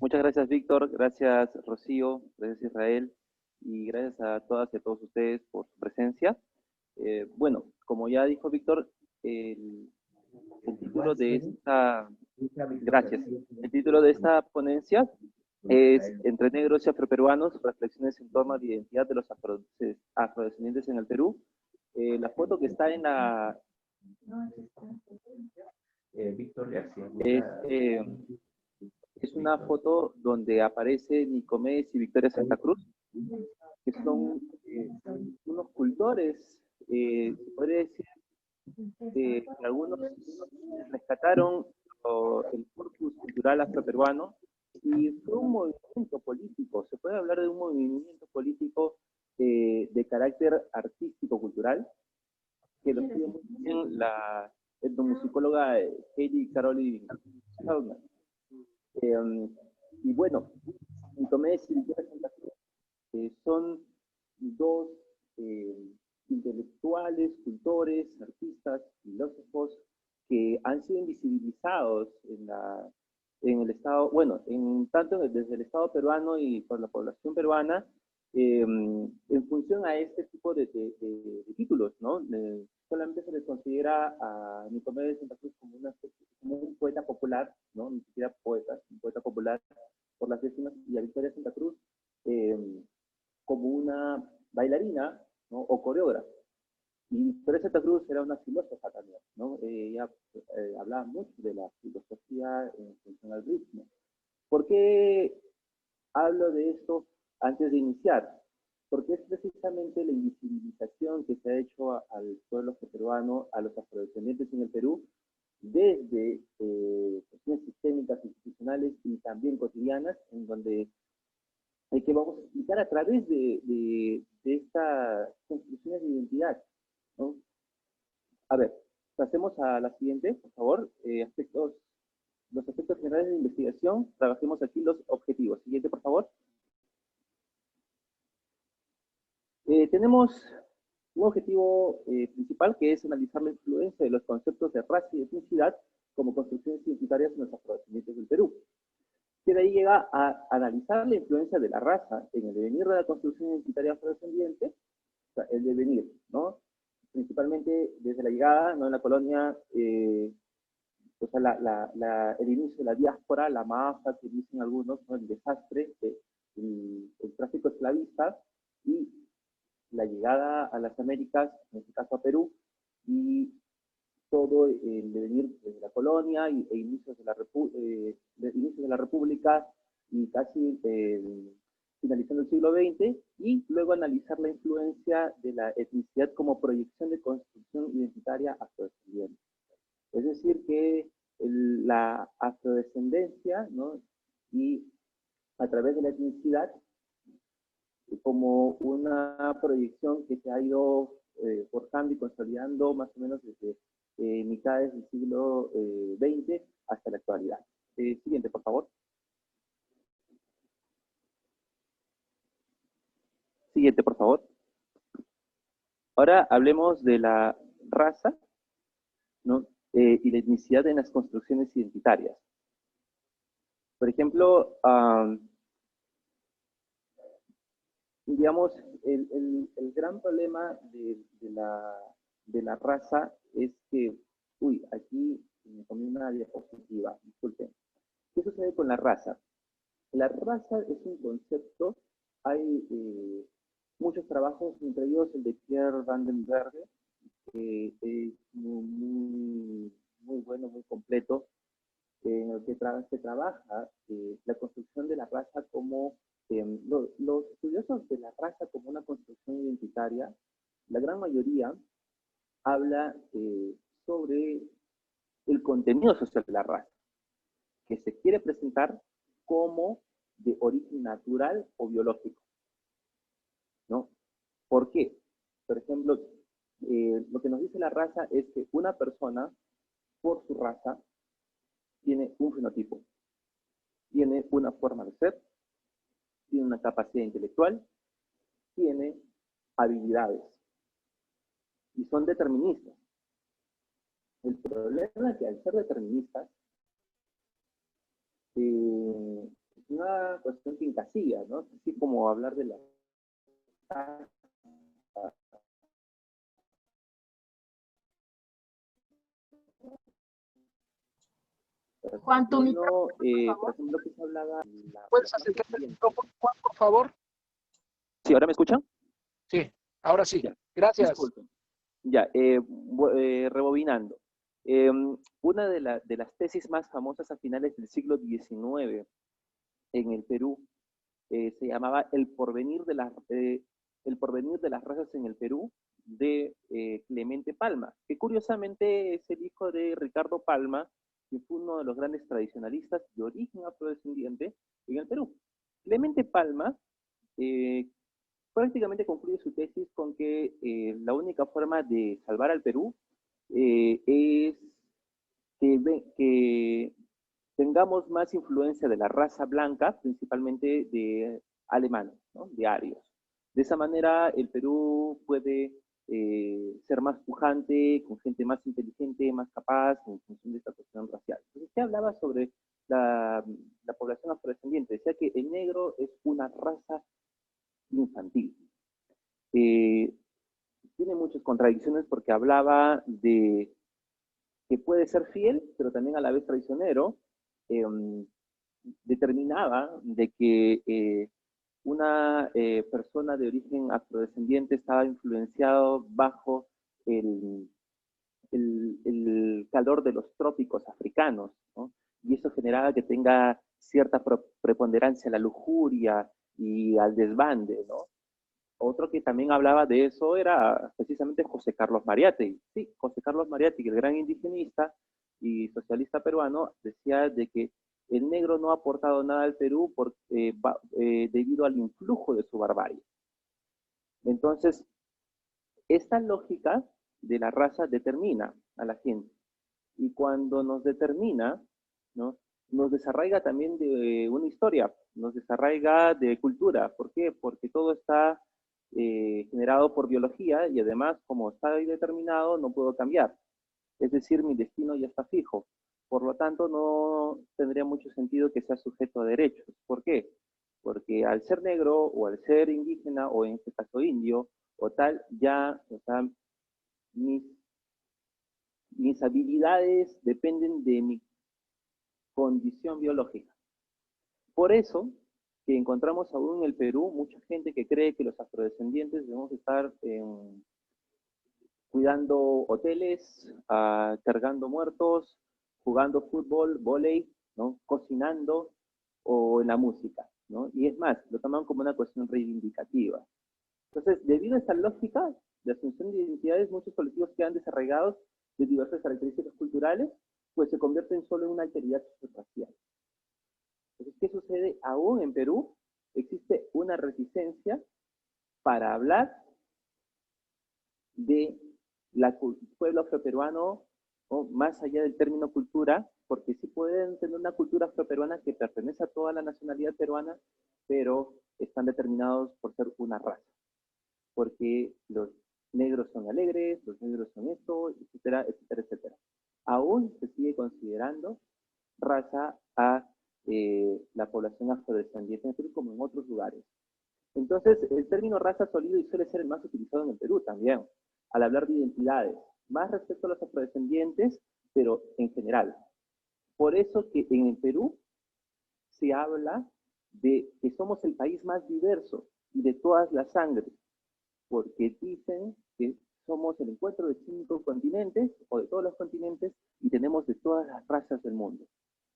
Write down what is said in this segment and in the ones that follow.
Muchas gracias, Víctor. Gracias, Rocío. Gracias, Israel. Y gracias a todas y a todos ustedes por su presencia. Bueno, como ya dijo Víctor, el, el título de esta, gracias, el título de esta ponencia es Entre negros y afroperuanos, reflexiones en torno a la identidad de los afrodescendientes en el Perú. La foto que está en la... Víctor García. Es, es una foto donde aparece Nicomedes y Victoria Santa Cruz, que son unos cultores, se podría decir, que algunos rescataron el corpus cultural afroperuano y fue un movimiento político, se puede hablar de un movimiento político de carácter artístico-cultural, que lo estudia muy bien la etnomusicóloga Heidi Caroli Feldman. Y bueno, Nicomedes y Victoria Santa Cruz son dos eh, intelectuales, cultores, artistas, filósofos que han sido invisibilizados en el Estado, bueno, tanto desde el Estado peruano y por la población peruana, en función a este tipo de títulos, ¿no? Solamente se les considera a Nicomedes Santa Cruz como un poeta popular, ¿no? Ni siquiera poeta, un poeta popular por las décimas, y a Victoria Santa Cruz eh, como una bailarina, ¿no? O coreógrafa. Y Victoria Santa Cruz era una filósofa también, ¿no? Ella hablaba mucho de la filosofía en función al ritmo. ¿Por qué hablo de esto antes de iniciar? Porque es precisamente la invisibilización que se ha hecho al pueblo peruano, a los afrodescendientes en el Perú, desde cuestiones sistémicas, institucionales y también cotidianas, en donde que vamos a explicar a través de estas construcciones de identidad, ¿no? A ver, pasemos a la siguiente, por favor. Los aspectos generales de investigación, trabajemos aquí los objetivos. Siguiente, por favor. Tenemos un objetivo principal que es analizar la influencia de los conceptos de raza y etnicidad como construcciones identitarias en los afrodescendientes del Perú. Que de ahí llega a analizar la influencia de la raza en el devenir de la construcción identitaria afrodescendiente, o sea, el devenir, ¿no? Principalmente desde la llegada, ¿no? En la colonia, o sea, el inicio de la diáspora, la mafia que dicen algunos, ¿no? El desastre, el tráfico esclavista y la llegada a las Américas, en este caso a Perú, y todo el devenir desde la colonia inicios de la República y casi finalizando el siglo XX, y luego analizar la influencia de la etnicidad como proyección de construcción identitaria afrodescendiente. Es decir, que la afrodescendencia, ¿no? Y a través de la etnicidad, como una proyección que se ha ido forjando y consolidando más o menos desde mitades del siglo XX hasta la actualidad. Siguiente, por favor. Siguiente, por favor. Ahora hablemos de la raza, ¿no? Y la etnicidad en las construcciones identitarias. Por ejemplo, digamos, el gran problema de la raza es que, uy, aquí me comí una diapositiva, disculpen. ¿Qué sucede con la raza? La raza es un concepto, hay muchos trabajos, entre ellos el de Pierre van den Berge, que es muy bueno, muy completo, en el que se trabaja la construcción de la raza como, los estudiosos de la raza como una construcción identitaria, la gran mayoría habla sobre el contenido social de la raza, que se quiere presentar como de origen natural o biológico, ¿no? ¿Por qué? Por ejemplo, lo que nos dice la raza es que una persona, por su raza, tiene un fenotipo, tiene una forma de ser, tiene una capacidad intelectual, tiene habilidades y son deterministas. El problema es que al ser deterministas, no una cuestión que encasilla, ¿no? Así como hablar de la Juan, tu no, micrófono, por por favor. ejemplo, que se hablaba de la ¿Puedes acercarte al micrófono, Juan, por favor? Sí, ¿ahora me escuchan? Sí, ahora sí. Ya, Gracias. disculpen. Ya, rebobinando. Una de las tesis más famosas a finales del siglo XIX en el Perú se llamaba El porvenir de las razas en el Perú, de Clemente Palma, que curiosamente es el hijo de Ricardo Palma, que fue uno de los grandes tradicionalistas de origen afrodescendiente en el Perú. Clemente Palma eh, prácticamente concluye su tesis con que la única forma de salvar al Perú es que tengamos más influencia de la raza blanca, principalmente de alemanes, ¿no? De arios. De esa manera el Perú puede ser más pujante, con gente más inteligente, más capaz, en función de esta cuestión racial. Entonces, ¿qué hablaba sobre la población afrodescendiente? Decía que el negro es una raza infantil. Eh, Tiene muchas contradicciones porque hablaba de que puede ser fiel, pero también a la vez traicionero. Eh, Determinaba de que una persona de origen afrodescendiente estaba influenciado bajo el, el calor de los trópicos africanos, ¿no? Y eso generaba que tenga cierta preponderancia a la lujuria y al desbande, ¿no? Otro que también hablaba de eso era precisamente José Carlos Mariátegui. Sí, José Carlos Mariátegui, el gran indigenista y socialista peruano, decía de que el negro no ha aportado nada al Perú debido al influjo de su barbarie. Entonces, esta lógica de la raza determina a la gente. Y cuando nos determina, ¿no? Nos desarraiga también de una historia, nos desarraiga de cultura. ¿Por qué? Porque todo está generado por biología y además, como está ahí determinado, no puedo cambiar. Es decir, mi destino ya está fijo. Por lo tanto, no tendría mucho sentido que sea sujeto a derechos. ¿Por qué? Porque al ser negro o al ser indígena o en este caso indio o tal, ya o sea, mis, mis habilidades dependen de mi condición biológica. Por eso que encontramos aún en el Perú mucha gente que cree que los afrodescendientes debemos estar cuidando hoteles, cargando muertos, jugando fútbol, vóley, ¿no? Cocinando o en la música, ¿no? Y es más, lo toman como una cuestión reivindicativa. Entonces, debido a esta lógica de asunción de identidades, muchos colectivos quedan desarraigados de diversas características culturales, pues se convierten solo en una alteridad racial. Entonces, ¿qué sucede? Aún en Perú existe una resistencia para hablar de la pueblo afroperuano, ¿no? Más allá del término cultura, porque sí pueden tener una cultura afroperuana que pertenece a toda la nacionalidad peruana, pero están determinados por ser una raza, porque los negros son alegres, los negros son esto, etcétera, etcétera, etcétera. Aún se sigue considerando raza a la población afrodescendiente en Perú como en otros lugares. Entonces, el término raza sólido y suele ser el más utilizado en el Perú también, al hablar de identidades, más respecto a los afrodescendientes, pero en general. Por eso que en el Perú se habla de que somos el país más diverso y de todas las sangres, porque dicen que somos el encuentro de 5 continentes o de todos los continentes y tenemos de todas las razas del mundo.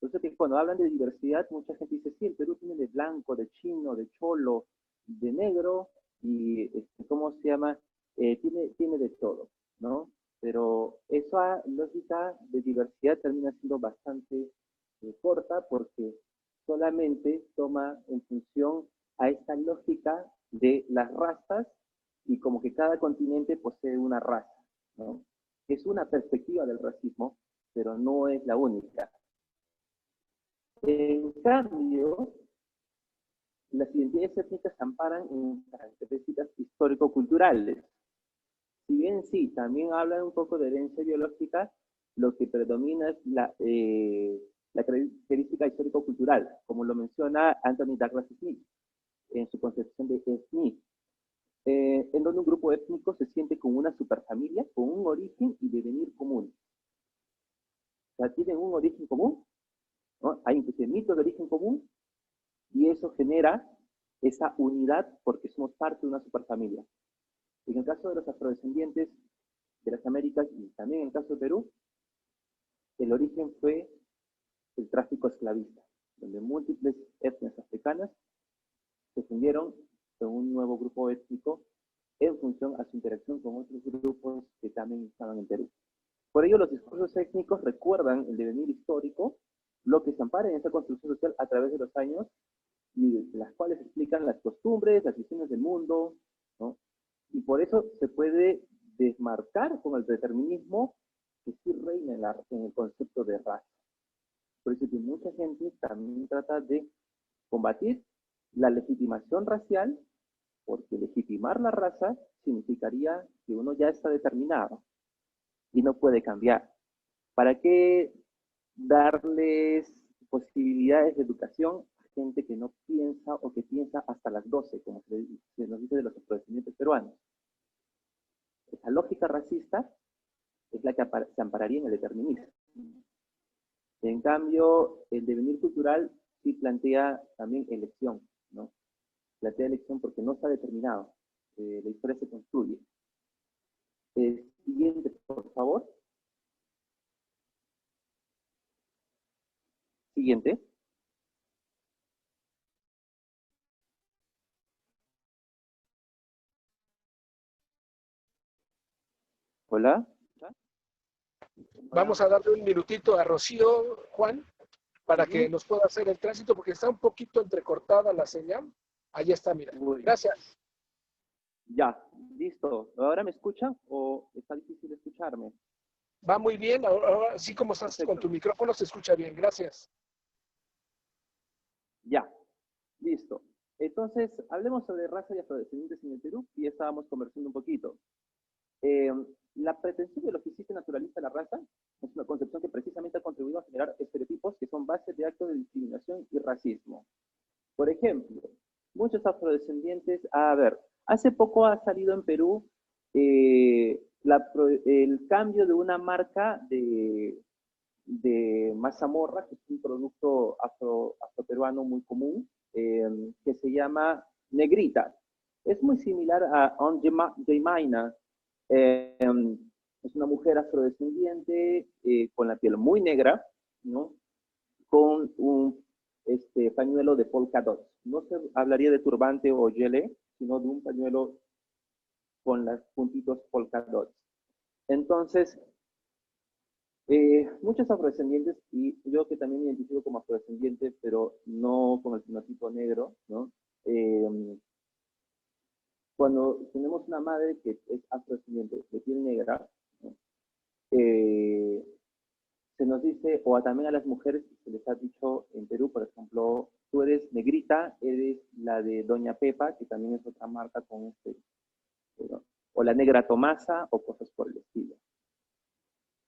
Entonces, que cuando hablan de diversidad, mucha gente dice, sí, el Perú tiene de blanco, de chino, de cholo, de negro y, ¿cómo se llama? Tiene de todo, ¿no? Pero esa lógica de diversidad termina siendo bastante corta porque solamente toma en función a esta lógica de las razas y como que cada continente posee una raza, ¿no? Es una perspectiva del racismo, pero no es la única. En cambio, las identidades étnicas se amparan en características histórico-culturales. Si bien sí, también hablan un poco de herencia biológica, lo que predomina es la característica histórico-cultural, como lo menciona Anthony Douglas Smith en su concepción de Smith, en donde un grupo étnico se siente como una superfamilia con un origen y devenir común. O sea, tienen un origen común, ¿no? Hay inclusive mitos de origen común, y eso genera esa unidad porque somos parte de una superfamilia. En el caso de los afrodescendientes de las Américas y también en el caso de Perú, el origen fue el tráfico esclavista, donde múltiples etnias africanas se fundieron en un nuevo grupo étnico en función a su interacción con otros grupos que también estaban en Perú. Por ello, los discursos étnicos recuerdan el devenir histórico, lo que se ampara en esta construcción social a través de los años, y las cuales explican las costumbres, las visiones del mundo, ¿no? Y por eso se puede desmarcar con el determinismo que sí reina en el concepto de raza. Por eso que mucha gente también trata de combatir la legitimación racial, porque legitimar la raza significaría que uno ya está determinado y no puede cambiar. ¿Para qué darles posibilidades de educación a gente que no piensa o que piensa hasta las 12, como se nos dice de los afrodescendientes peruanos? Esa lógica racista es la que se ampararía en el determinismo. En cambio, el devenir cultural sí plantea también elección, ¿no? Plantea elección porque no está determinado. La historia se construye. Siguiente, por favor. Siguiente. Hola. Vamos a darle un minutito a Rocío, Juan, para que nos pueda hacer el tránsito, porque está un poquito entrecortada la señal. Ahí está, mira. Gracias. Ya, listo. ¿Ahora me escuchan o está difícil escucharme? Va muy bien. Ahora sí, como estás con tu micrófono, se escucha bien. Gracias. Ya, listo. Entonces, hablemos sobre raza y afrodescendientes en el Perú, y ya estábamos conversando un poquito. La pretensión biologicista y naturalista de la raza es una concepción que precisamente ha contribuido a generar estereotipos que son bases de actos de discriminación y racismo. Por ejemplo, muchos afrodescendientes, hace poco ha salido en Perú el cambio de una marca de mazamorra, que es un producto afroperuano muy común, que se llama Negrita. Es muy similar a On Jemina. Es una mujer afrodescendiente con la piel muy negra, ¿no? Con un pañuelo de polka dots. No se hablaría de turbante o yele, sino de un pañuelo con los puntitos polka dots. Entonces, muchos afrodescendientes, y yo que también me identifico como afrodescendiente, pero no con el fenotipo negro, ¿no? Cuando tenemos una madre que es afrodescendiente de piel negra, ¿no? Se nos dice, o también a las mujeres se les ha dicho en Perú, por ejemplo, tú eres negrita, eres la de Doña Pepa, que también es otra marca con ¿no? O la negra Tomasa, o cosas por el estilo.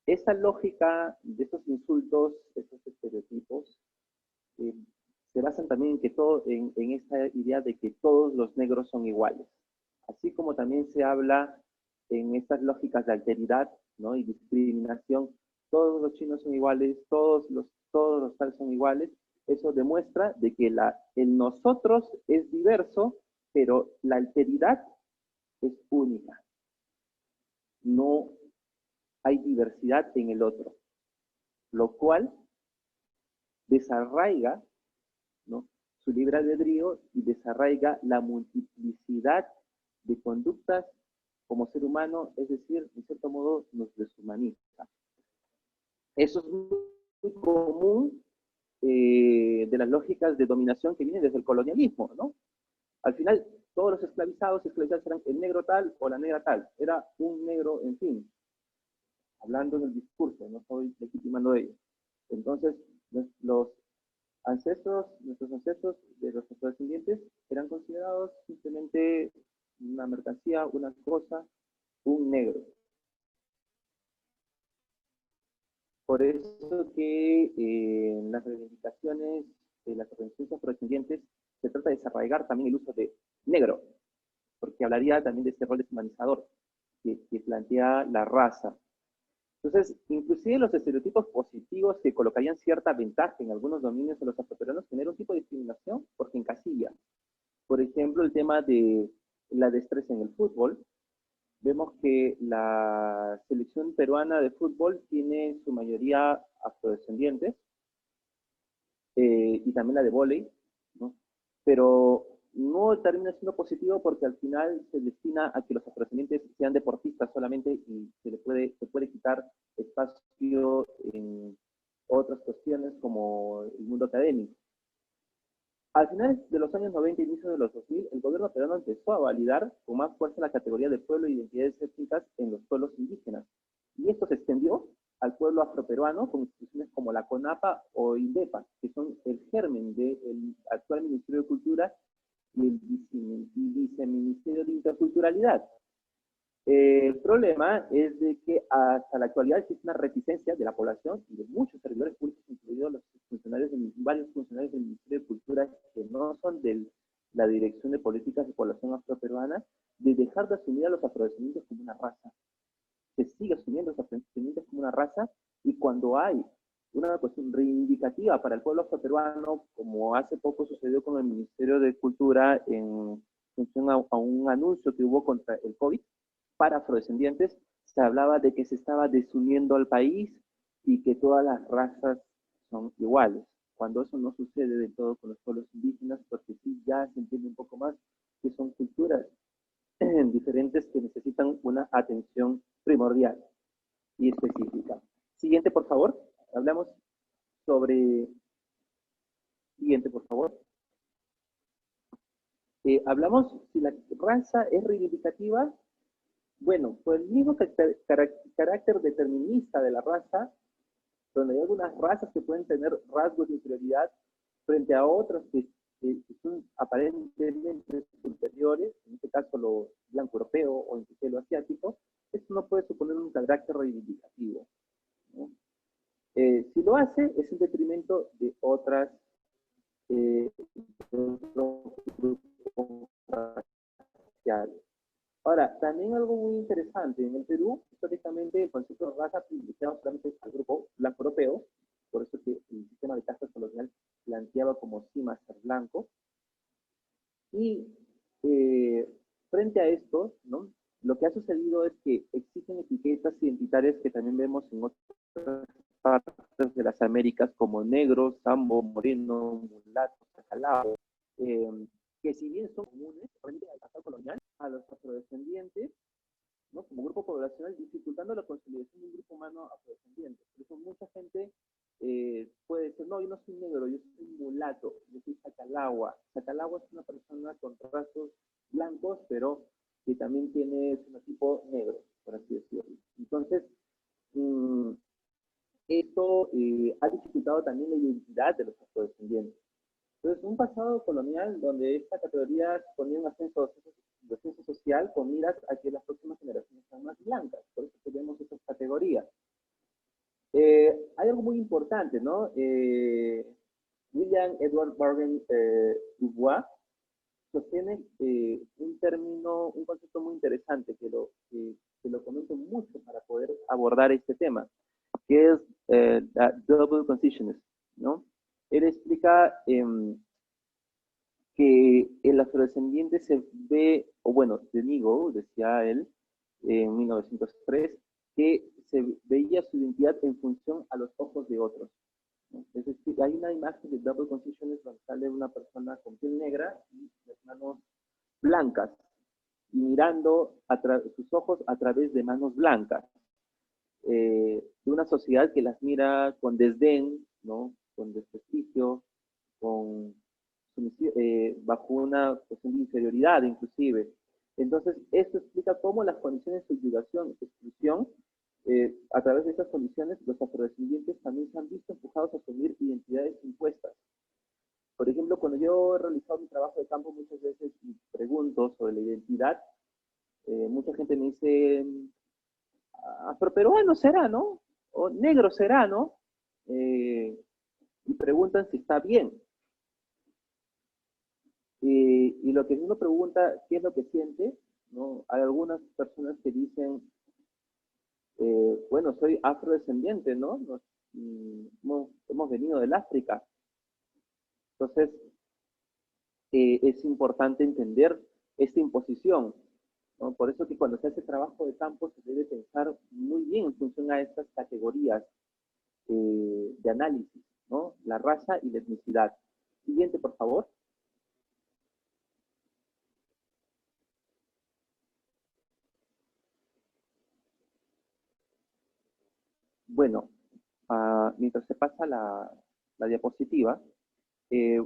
Esa lógica de esos insultos, esos estereotipos, se basan también en esta idea de que todos los negros son iguales. Así como también se habla en estas lógicas de alteridad, ¿no? Y discriminación, todos los chinos son iguales, todos los tales son iguales. Eso demuestra de que el nosotros es diverso, pero la alteridad es única. No hay diversidad en el otro, lo cual desarraiga, ¿no? Su libre albedrío y desarraiga la multiplicidad de conductas como ser humano, es decir, en cierto modo nos deshumaniza. Eso es muy común de las lógicas de dominación que vienen desde el colonialismo, ¿no? Al final, todos los esclavizados eran el negro tal o la negra tal. Era un negro, en fin, hablando en el discurso, no estoy legitimando ello. Entonces, nuestros ancestros de los afrodescendientes eran considerados simplemente una mercancía, una cosa, un negro. Por eso que en las reivindicaciones de las organizaciones afrodescendientes se trata de desarraigar también el uso de negro, porque hablaría también de este rol deshumanizador que plantea la raza. Entonces, inclusive los estereotipos positivos que colocarían cierta ventaja en algunos dominios de los afroperuanos generan un tipo de discriminación porque encasilla. Por ejemplo, el tema de la destreza en el fútbol. Vemos que la selección peruana de fútbol tiene en su mayoría afrodescendientes, y también la de vóley, ¿no? Pero no termina siendo positivo porque al final se destina a que los afrodescendientes sean deportistas solamente y se puede quitar espacio en otras cuestiones como el mundo académico. Al final de los años 90 y inicio de los 2000, el gobierno peruano empezó a validar con más fuerza la categoría de pueblo e identidades étnicas en los pueblos indígenas. Y esto se extendió al pueblo afroperuano con instituciones como la CONAPA o INDEPA, que son el germen del actual Ministerio de Cultura y el Viceministerio de Interculturalidad. El problema es de que hasta la actualidad existe una reticencia de la población y de muchos servidores públicos, incluidos los funcionarios varios funcionarios del Ministerio de Cultura que no son de la Dirección de Políticas de Población Afroperuana, de dejar de asumir a los afrodescendientes como una raza. Se sigue asumiendo a los afrodescendientes como una raza y cuando hay una cuestión reivindicativa para el pueblo afroperuano, como hace poco sucedió con el Ministerio de Cultura en función a un anuncio que hubo contra el COVID, para afrodescendientes, se hablaba de que se estaba desuniendo al país y que todas las razas son iguales, cuando eso no sucede del todo con los pueblos indígenas, porque sí ya se entiende un poco más que son culturas diferentes que necesitan una atención primordial y específica. Siguiente, por favor. Hablamos sobre... Siguiente, por favor. Hablamos si la raza es reivindicativa. Bueno, por el mismo carácter determinista de la raza, donde hay algunas razas que pueden tener rasgos de inferioridad frente a otras que son aparentemente superiores, en este caso lo blanco europeo o incluso lo asiático, esto no puede suponer un carácter reivindicativo, ¿no? Si lo hace, es en detrimento de otros grupos raciales. Ahora, también algo muy interesante, en el Perú, históricamente el concepto de raza privilegiaba solamente al grupo blanco europeo, por eso que el sistema de castas colonial planteaba como cima ser blanco. Y frente a esto, ¿no? Lo que ha sucedido es que existen etiquetas identitarias que también vemos en otras partes de las Américas, como negro, sambo, moreno, mulato, sacalao, que si bien son comunes frente al pasado colonial, a los afrodescendientes, ¿no? Como grupo poblacional, dificultando la consolidación de un grupo humano afrodescendiente. Por eso mucha gente puede decir, no, yo no soy negro, yo soy mulato, yo soy sacalagua. Sacalagua es una persona con rasgos blancos, pero que también tiene fenotipo negro, por así decirlo. Entonces, esto ha dificultado también la identidad de los afrodescendientes. Entonces, un pasado colonial donde esta categoría ponía un ascenso social con miras a que las próximas generaciones sean más blancas. Por eso tenemos estas categorías. Hay algo muy importante, ¿no? William Edward Bargen Dubois sostiene un concepto muy interesante que lo comento mucho para poder abordar este tema, que es la double consciousness, ¿no? Él explica que el afrodescendiente se ve, o bueno, de Nigo, decía él, en 1903, que se veía su identidad en función a los ojos de otros, ¿no? Es decir, hay una imagen de double consciousness donde sale una persona con piel negra y las manos blancas, y mirando sus ojos a través de manos blancas, de una sociedad que las mira con desdén, ¿no? Con desprestigio, bajo una cuestión de inferioridad inclusive. Entonces, esto explica cómo las condiciones de subyugación, exclusión, a través de estas condiciones, los afrodescendientes también se han visto empujados a asumir identidades impuestas. Por ejemplo, cuando yo he realizado mi trabajo de campo, muchas veces pregunto sobre la identidad, mucha gente me dice, afroperuano será, ¿no? o negro será, ¿no? Y preguntan si está bien. Y lo que uno pregunta, ¿qué es lo que siente? ¿No? Hay algunas personas que dicen, bueno, soy afrodescendiente, ¿no? Hemos venido del África. Entonces, es importante entender esta imposición, ¿no? Por eso que cuando se hace trabajo de campo se debe pensar muy bien en función a estas categorías de análisis, ¿no? La raza y la etnicidad. Siguiente, por favor. Bueno, mientras se pasa la diapositiva,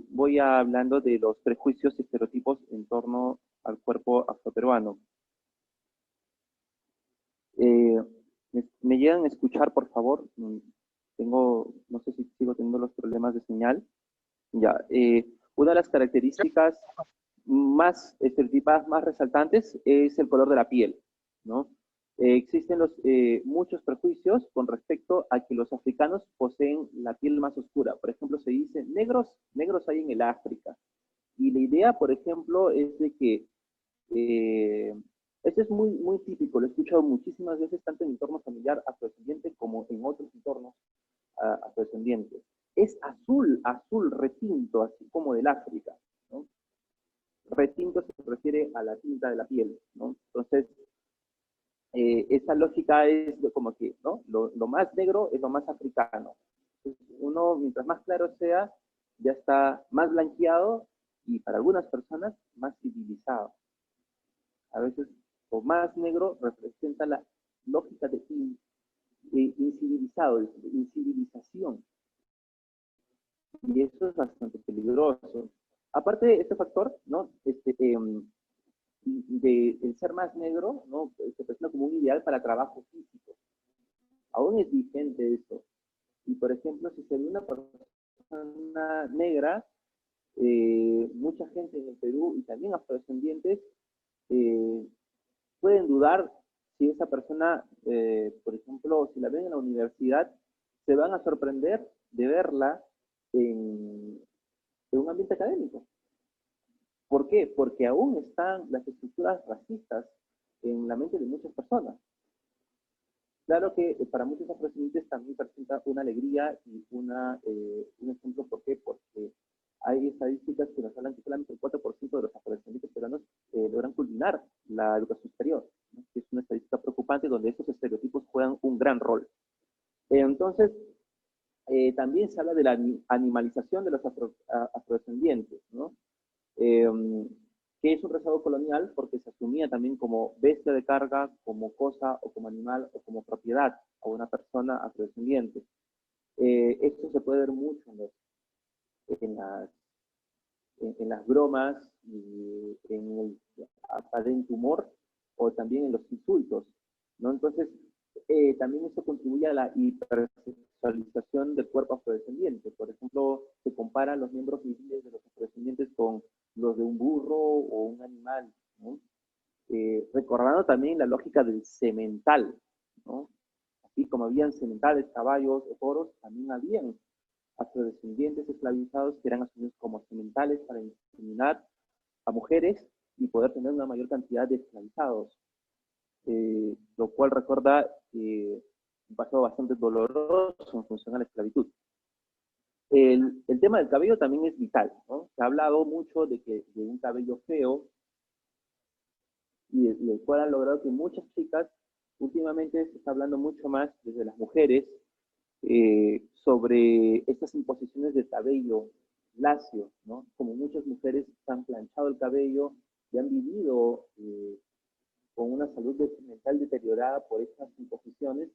voy hablando de los prejuicios y estereotipos en torno al cuerpo afroperuano. ¿Me llegan a escuchar, por favor? No sé si sigo teniendo los problemas de señal. Ya, una de las características más estereotipadas, más resaltantes, es el color de la piel, ¿no? Existen muchos prejuicios con respecto a que los africanos poseen la piel más oscura. Por ejemplo, se dice, negros hay en el África. Y la idea, por ejemplo, es de que esto es muy, muy típico, lo he escuchado muchísimas veces, tanto en mi entorno familiar afrodescendiente como en otros entornos afrodescendientes. Es azul, azul retinto, así como del África, ¿no? Retinto se refiere a la tinta de la piel, ¿no? Entonces, esa lógica es como que, ¿no? Lo más negro es lo más africano. Entonces, uno, mientras más claro sea, ya está más blanqueado y para algunas personas más civilizado. A veces, o más negro representa la lógica de incivilizado, de incivilización. Y eso es bastante peligroso. Aparte de este factor, ¿no? El ser más negro, ¿no? Se presenta como un ideal para trabajo físico. Aún es vigente eso. Y por ejemplo, si se ve una persona negra, mucha gente en el Perú y también afrodescendientes pueden dudar si esa persona, por ejemplo, si la ven en la universidad, se van a sorprender de verla en un ambiente académico. ¿Por qué? Porque aún están las estructuras racistas en la mente de muchas personas. Claro que para muchos afrodescendientes también presenta una alegría y un ejemplo. ¿Por qué? Porque hay estadísticas que nos hablan que solamente el 4% de los afrodescendientes peruanos logran culminar la educación superior, ¿no? Es una estadística preocupante donde estos estereotipos juegan un gran rol. Entonces, también se habla de la animalización de los afrodescendientes, ¿no? Que es un rezago colonial porque se asumía también como bestia de carga, como cosa o como animal o como propiedad a una persona afrodescendiente. Esto se puede ver mucho en las bromas, y en el aparente humor o también en los insultos, ¿no? Entonces, también eso contribuye a la hipersexualización del cuerpo afrodescendiente. Por ejemplo, se comparan los miembros viriles de los afrodescendientes con los de un burro o un animal, ¿no? Recordando también la lógica del semental, ¿no? Así como habían sementales, caballos o toros, también habían afrodescendientes esclavizados que eran asumidos como sementales para inseminar a mujeres y poder tener una mayor cantidad de esclavizados, lo cual recuerda un pasado bastante doloroso en función a la esclavitud. El tema del cabello también es vital, ¿no? Se ha hablado mucho de un cabello feo y el cual han logrado que muchas chicas, últimamente se está hablando mucho más desde las mujeres sobre estas imposiciones de cabello lacio, ¿no? Como muchas mujeres han planchado el cabello y han vivido con una salud mental deteriorada por estas imposiciones,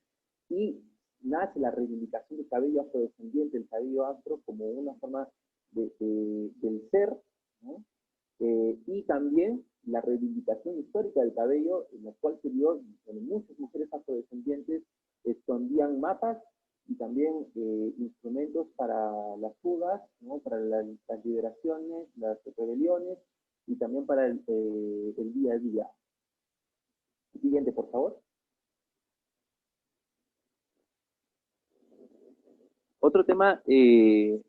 y nace la reivindicación del cabello afrodescendiente, el cabello afro, como una forma del ser, ¿no? Y también la reivindicación histórica del cabello, en la cual se dio, donde muchas mujeres afrodescendientes escondían mapas y también instrumentos para las fugas, ¿no? Para las liberaciones, las rebeliones y también para el día a día. Siguiente, por favor. Otro tema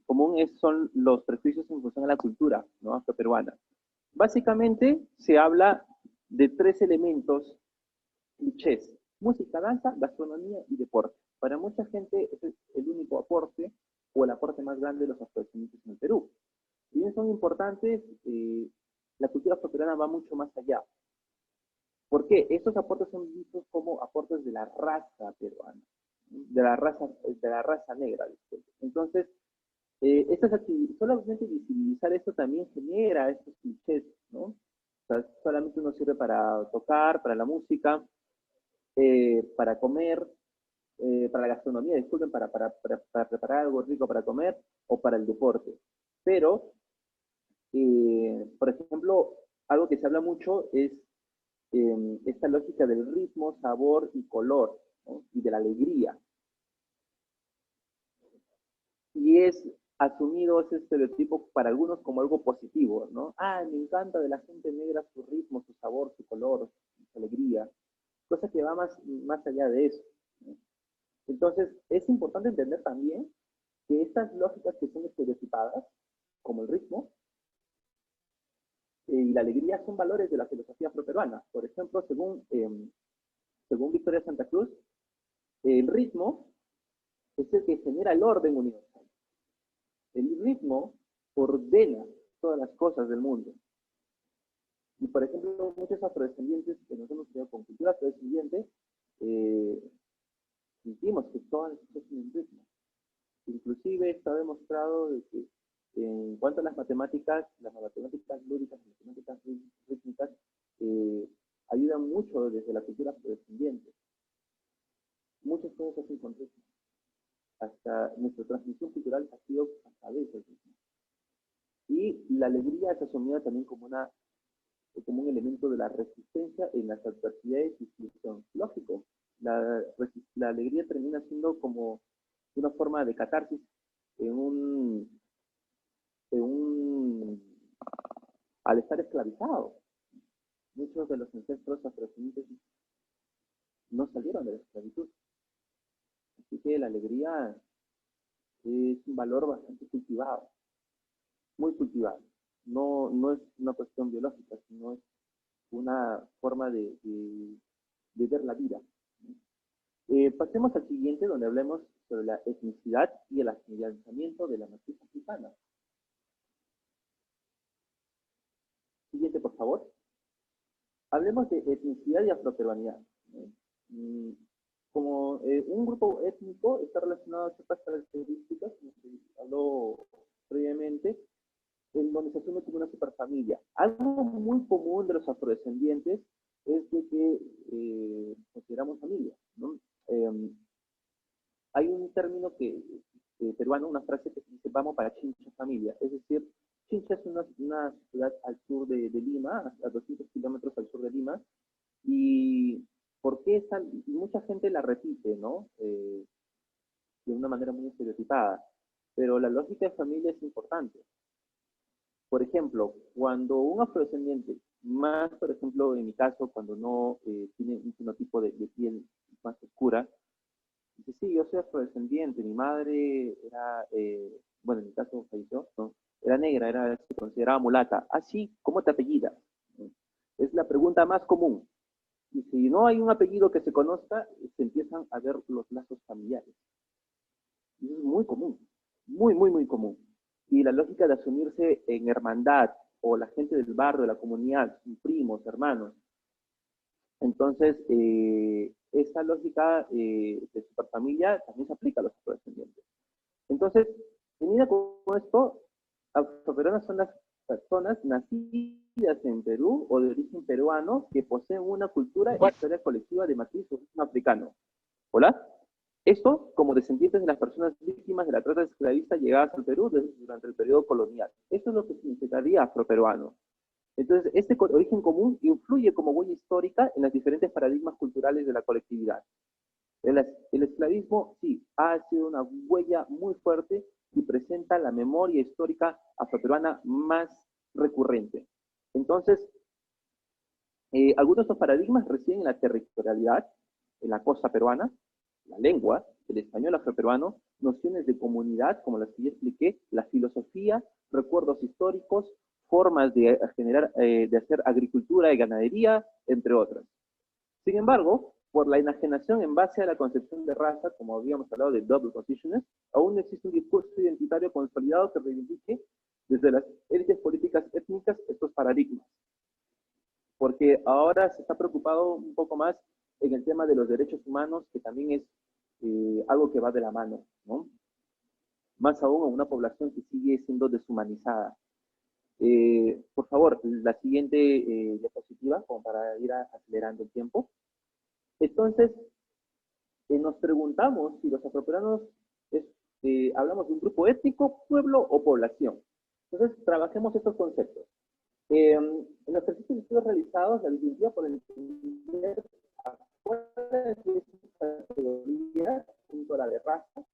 común son los prejuicios en función a la cultura, ¿no?, afroperuana. Básicamente se habla de 3 elementos clichés: música, danza, gastronomía y deporte. Para mucha gente ese es el único aporte o el aporte más grande de los afrodescendientes en el Perú. Si bien son importantes, la cultura afroperuana va mucho más allá. ¿Por qué? Estos aportes son vistos como aportes de la raza peruana, de la raza negra. Disculpe. Entonces, solamente visibilizar esto también genera estos clichés, ¿no? O sea, solamente uno sirve para tocar, para la música, para comer, para la gastronomía, disculpen, para preparar algo rico para comer, o para el deporte. Pero, por ejemplo, algo que se habla mucho es esta lógica del ritmo, sabor y color, ¿no?, y de la alegría. Y es asumido ese estereotipo para algunos como algo positivo, ¿no? Ah, me encanta de la gente negra su ritmo, su sabor, su color, su alegría, cosa que va más allá de eso, ¿no? Entonces, es importante entender también que estas lógicas que son estereotipadas, como el ritmo y la alegría, son valores de la filosofía afroperuana. Por ejemplo, según Victoria Santa Cruz, el ritmo es el que genera el orden universal. El ritmo ordena todas las cosas del mundo. Y, por ejemplo, muchos afrodescendientes que nos hemos criado con cultura afrodescendiente, sentimos que todas las cosas tienen ritmo. Inclusive está demostrado de que en cuanto a las matemáticas lúdicas, las matemáticas rítmicas, ayudan mucho desde la cultura afrodescendiente. Muchas cosas se hacen con ritmo. Hasta nuestra transmisión cultural ha sido a través del ritmo. Y la alegría es asumida también como un elemento de la resistencia en las adversidades y situación. Lógico, la alegría termina siendo como una forma de catarsis al estar esclavizado. Muchos de los ancestros afrodescendientes no salieron de la esclavitud. Así que la alegría es un valor bastante cultivado, muy cultivado. No es una cuestión biológica, sino es una forma de ver la vida. Pasemos al siguiente, donde hablemos sobre la etnicidad y el afianzamiento de la matriz africana. Siguiente, por favor. Hablemos de etnicidad y afroperuanidad, ¿no? Como un grupo étnico está relacionado a ciertas características, como se habló previamente, en donde se asume como una superfamilia. Algo muy común de los afrodescendientes es de que consideramos familia, ¿no? Hay un término peruano, una frase que se dice: vamos para Chincha familia. Es decir, Chincha es una ciudad al sur de Lima, a 200 kilómetros al sur de Lima, y ¿por qué mucha gente la repite, ¿no? De una manera muy estereotipada, pero la lógica de familia es importante. Por ejemplo, cuando un afrodescendiente, más por ejemplo en mi caso, cuando no tiene un fenotipo de piel más oscura, dice: sí, yo soy afrodescendiente, mi madre era, bueno, en mi caso falleció, ¿no?, era negra, se consideraba mulata. Así, ¿cómo te apellidas? Es la pregunta más común. Y si no hay un apellido que se conozca, se empiezan a ver los lazos familiares. Y eso es muy común, muy común. Y la lógica de asumirse en hermandad, o la gente del barrio, de la comunidad, primos, hermanos. Entonces, esa lógica de superfamilia también se aplica a los afrodescendientes. Entonces, unida con esto, afroperuanas son las personas nacidas en Perú o de origen peruano que poseen una cultura y historia colectiva de matriz africano. ¿Hola? Esto como descendientes de las personas víctimas de la trata esclavista llegadas al Perú durante el periodo colonial. Esto es lo que significaría afroperuano. Entonces, este origen común influye como huella histórica en los diferentes paradigmas culturales de la colectividad. El esclavismo, sí, ha sido una huella muy fuerte y presenta la memoria histórica afroperuana más recurrente. Entonces, algunos de estos paradigmas residen en la territorialidad, en la costa peruana, la lengua, el español afroperuano, nociones de comunidad, como las que ya expliqué, la filosofía, recuerdos históricos, formas de de hacer agricultura y ganadería, entre otras. Sin embargo, por la enajenación en base a la concepción de raza, como habíamos hablado de double consciousness, aún no existe un discurso identitario consolidado que reivindique desde las élites políticas étnicas estos paradigmas. Porque ahora se está preocupado un poco más en el tema de los derechos humanos, que también es algo que va de la mano, ¿no? Más aún en una población que sigue siendo deshumanizada. Por favor, la siguiente diapositiva, como para ir acelerando el tiempo. Entonces, nos preguntamos si los afroperuanos hablamos de un grupo étnico, pueblo o población. Entonces, trabajemos estos conceptos. En los ejercicios de estudios realizados, la disyuntiva por entender a cuál es esta categoría, junto a la de raza,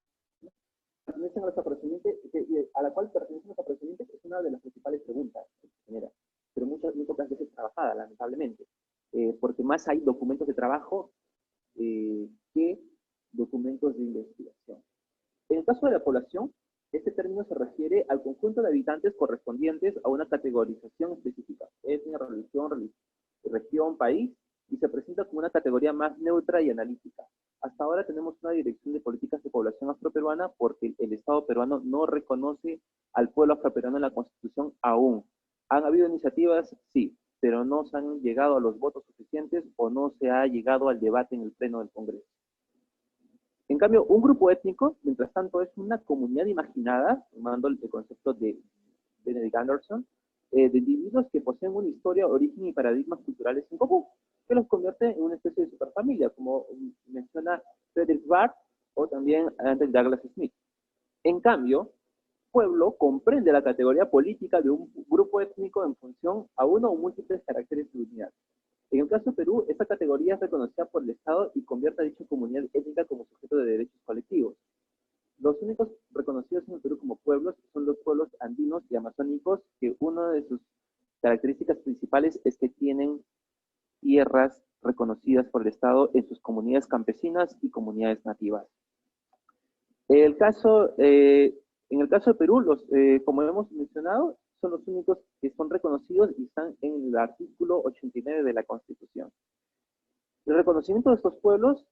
pertenecen a los afrodescendientes, a la cual pertenecen los afrodescendientes, es una de las principales preguntas que se genera, pero muy pocas veces trabajada, lamentablemente, porque más hay documentos de trabajo que documentos de investigación. En el caso de la población, este término se refiere al conjunto de habitantes correspondientes a una categorización específica, etnia, región, país, y se presenta como una categoría más neutra y analítica. Hasta ahora tenemos una dirección de políticas de población afroperuana porque el Estado peruano no reconoce al pueblo afroperuano en la Constitución aún. ¿Han habido iniciativas? Sí, pero no se han llegado a los votos suficientes o no se ha llegado al debate en el pleno del Congreso. En cambio, un grupo étnico, mientras tanto, es una comunidad imaginada, tomando el concepto de Benedict Anderson, de individuos que poseen una historia, origen y paradigmas culturales en común, que los convierte en una especie de superfamilia, como menciona Frederick Barth o también Andrew Douglas Smith. En cambio, pueblo comprende la categoría política de un grupo étnico en función a uno o múltiples caracteres de unidad. En el caso de Perú, esta categoría es reconocida por el Estado y convierte a dicha comunidad étnica como sujeto de derechos colectivos. Los únicos reconocidos en el Perú como pueblos son los pueblos andinos y amazónicos, que una de sus características principales es que tienen tierras reconocidas por el Estado en sus comunidades campesinas y comunidades nativas. En el caso de Perú, como hemos mencionado, son los únicos que son reconocidos y están en el artículo 89 de la Constitución. El reconocimiento de estos pueblos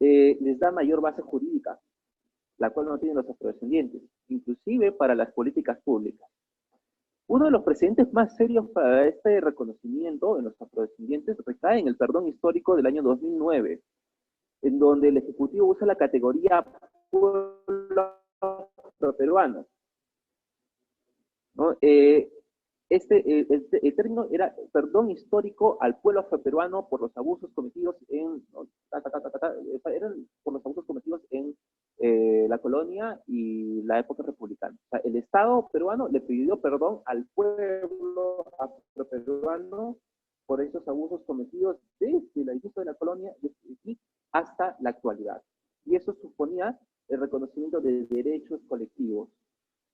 les da mayor base jurídica, la cual no tienen los afrodescendientes, inclusive para las políticas públicas. Uno de los precedentes más serios para este reconocimiento en los afrodescendientes recae en el perdón histórico del año 2009, en donde el Ejecutivo usa la categoría pueblo afroperuano, ¿no? El término era perdón histórico al pueblo afroperuano por los abusos cometidos en, ¿no? Eran por los abusos cometidos en la colonia y la época republicana. O sea, el Estado peruano le pidió perdón al pueblo afroperuano por esos abusos cometidos desde el inicio de la colonia y hasta la actualidad. Y eso suponía el reconocimiento de derechos colectivos.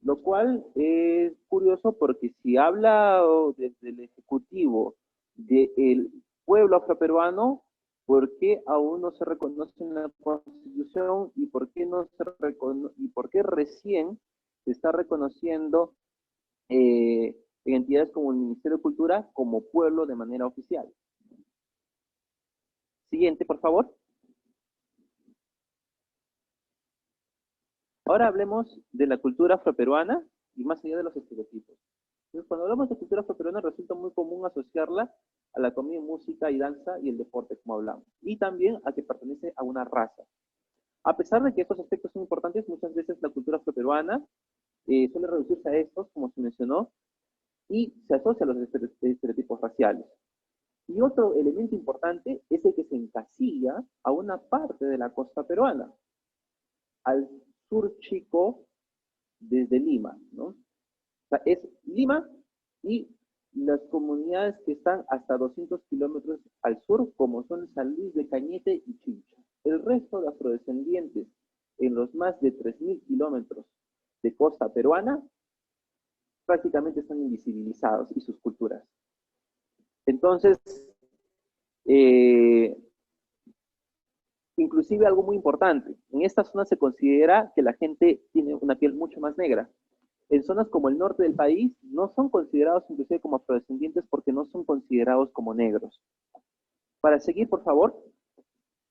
Lo cual es curioso porque si habla desde el Ejecutivo del pueblo afroperuano, ¿por qué aún no se reconoce en la Constitución y por qué, recién se está reconociendo en entidades como el Ministerio de Cultura como pueblo de manera oficial? Siguiente, por favor. Ahora hablemos de la cultura afroperuana y más allá de los estereotipos. Entonces, cuando hablamos de cultura afroperuana resulta muy común asociarla a la comida, música y danza y el deporte, como hablamos, y también a que pertenece a una raza. A pesar de que estos aspectos son importantes, muchas veces la cultura afroperuana suele reducirse a estos, como se mencionó, y se asocia a los estereotipos raciales. Y otro elemento importante es el que se encasilla a una parte de la costa peruana, al sur chico desde Lima, ¿no? O sea, es Lima y las comunidades que están hasta 200 kilómetros al sur, como son San Luis de Cañete y Chincha. El resto de afrodescendientes en los más de 3.000 kilómetros de costa peruana prácticamente están invisibilizados y sus culturas. Entonces, Inclusive algo muy importante, en esta zona se considera que la gente tiene una piel mucho más negra. En zonas como el norte del país no son considerados inclusive como afrodescendientes porque no son considerados como negros. Para seguir, por favor,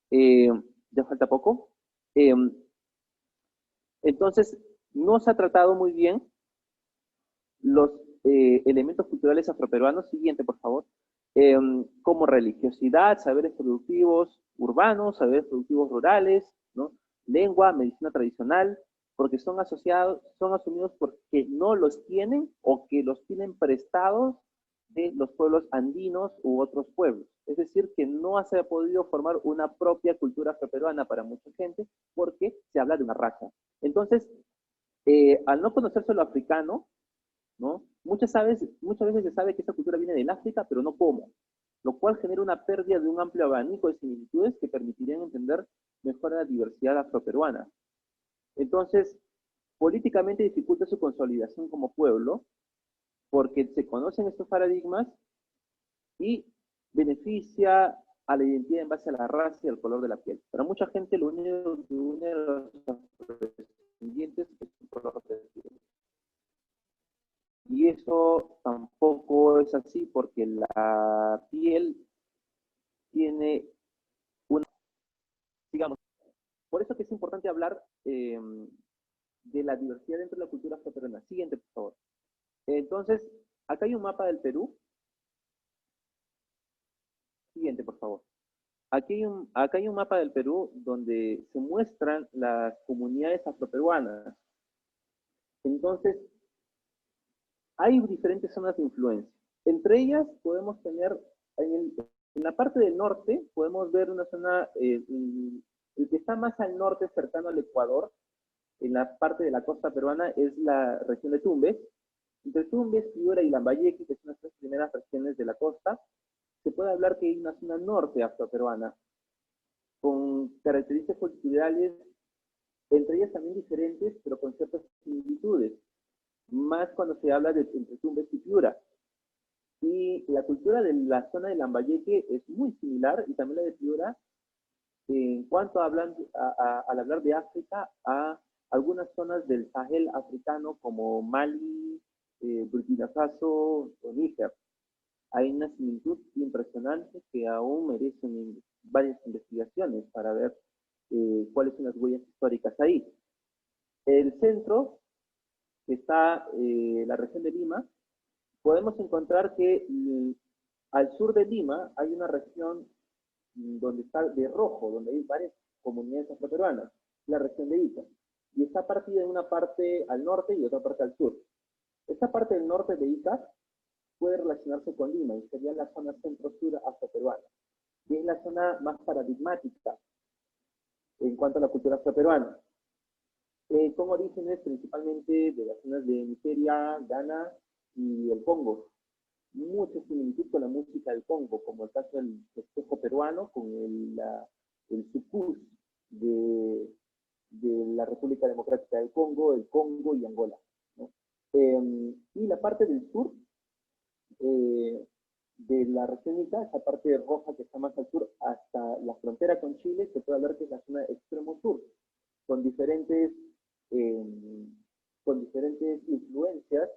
eh, ya falta poco. Eh, entonces, no se ha tratado muy bien los elementos culturales afroperuanos. Siguiente, por favor. Como religiosidad, saberes productivos urbanos, saberes productivos rurales, ¿no? Lengua, medicina tradicional, porque son asociados, son asumidos porque no los tienen o que los tienen prestados de los pueblos andinos u otros pueblos. Es decir, que no se ha podido formar una propia cultura afroperuana para mucha gente porque se habla de una raza. Entonces, al no conocerse lo africano, ¿no? Muchas veces se sabe que esta cultura viene del África, pero no cómo, lo cual genera una pérdida de un amplio abanico de similitudes que permitirían entender mejor la diversidad afroperuana. Entonces, políticamente dificulta su consolidación como pueblo, porque se conocen estos paradigmas y beneficia a la identidad en base a la raza y al color de la piel. Para mucha gente lo único que une a los afrodescendientes es el color de la piel. Y eso tampoco es así porque la piel tiene una, digamos, por eso que es importante hablar de la diversidad dentro de la cultura afroperuana. Siguiente, por favor. Entonces, acá hay un mapa del Perú. Siguiente, por favor. Acá hay un mapa del Perú donde se muestran las comunidades afroperuanas. Entonces, hay diferentes zonas de influencia. Entre ellas podemos tener, en la parte del norte, podemos ver una zona, el que está más al norte, cercano al Ecuador, en la parte de la costa peruana, es la región de Tumbes. Entre Tumbes, Piura y Lambayeque, que son las tres primeras regiones de la costa, se puede hablar que hay una zona norte afroperuana, con características culturales, entre ellas también diferentes, pero con ciertas similitudes, más cuando se habla de entre Tumbes y Piura. Y la cultura de la zona de Lambayeque es muy similar, y también la de Piura, en cuanto al hablar de África, a algunas zonas del Sahel africano como Mali, Burkina Faso o Níger. Hay una similitud impresionante que aún merecen varias investigaciones para ver cuáles son las huellas históricas ahí. El centro, que está la región de Lima, podemos encontrar que al sur de Lima hay una región donde está de rojo, donde hay varias comunidades afroperuanas, la región de Ica, y está partida en una parte al norte y otra parte al sur. Esta parte del norte de Ica puede relacionarse con Lima y sería la zona centro-sur afroperuana, y es la zona más paradigmática en cuanto a la cultura afroperuana, con orígenes principalmente de las zonas de Nigeria, Ghana y el Congo. Mucha similitud con la música del Congo, como el caso del festejo peruano con el sucus de la República Democrática del Congo, el Congo y Angola, ¿no? Y la parte del sur de la región Ica, esa parte roja que está más al sur, hasta la frontera con Chile, se puede hablar que es la zona extremo sur, con diferentes influencias,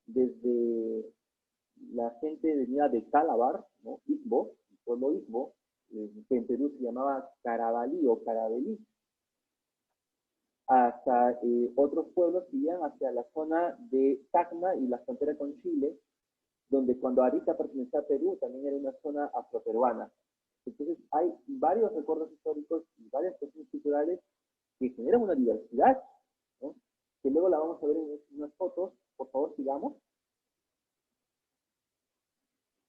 desde la gente venía de Calabar, ¿no? Igbo, el pueblo Igbo, que en Perú se llamaba Carabalí o Carabelí, hasta otros pueblos que iban hacia la zona de Tacna y la frontera con Chile, donde cuando Arica pertenecía a Perú también era una zona afroperuana. Entonces hay varios recuerdos históricos y varias cuestiones culturales que generan una diversidad, ¿no? Que luego la vamos a ver en unas fotos. Por favor, sigamos.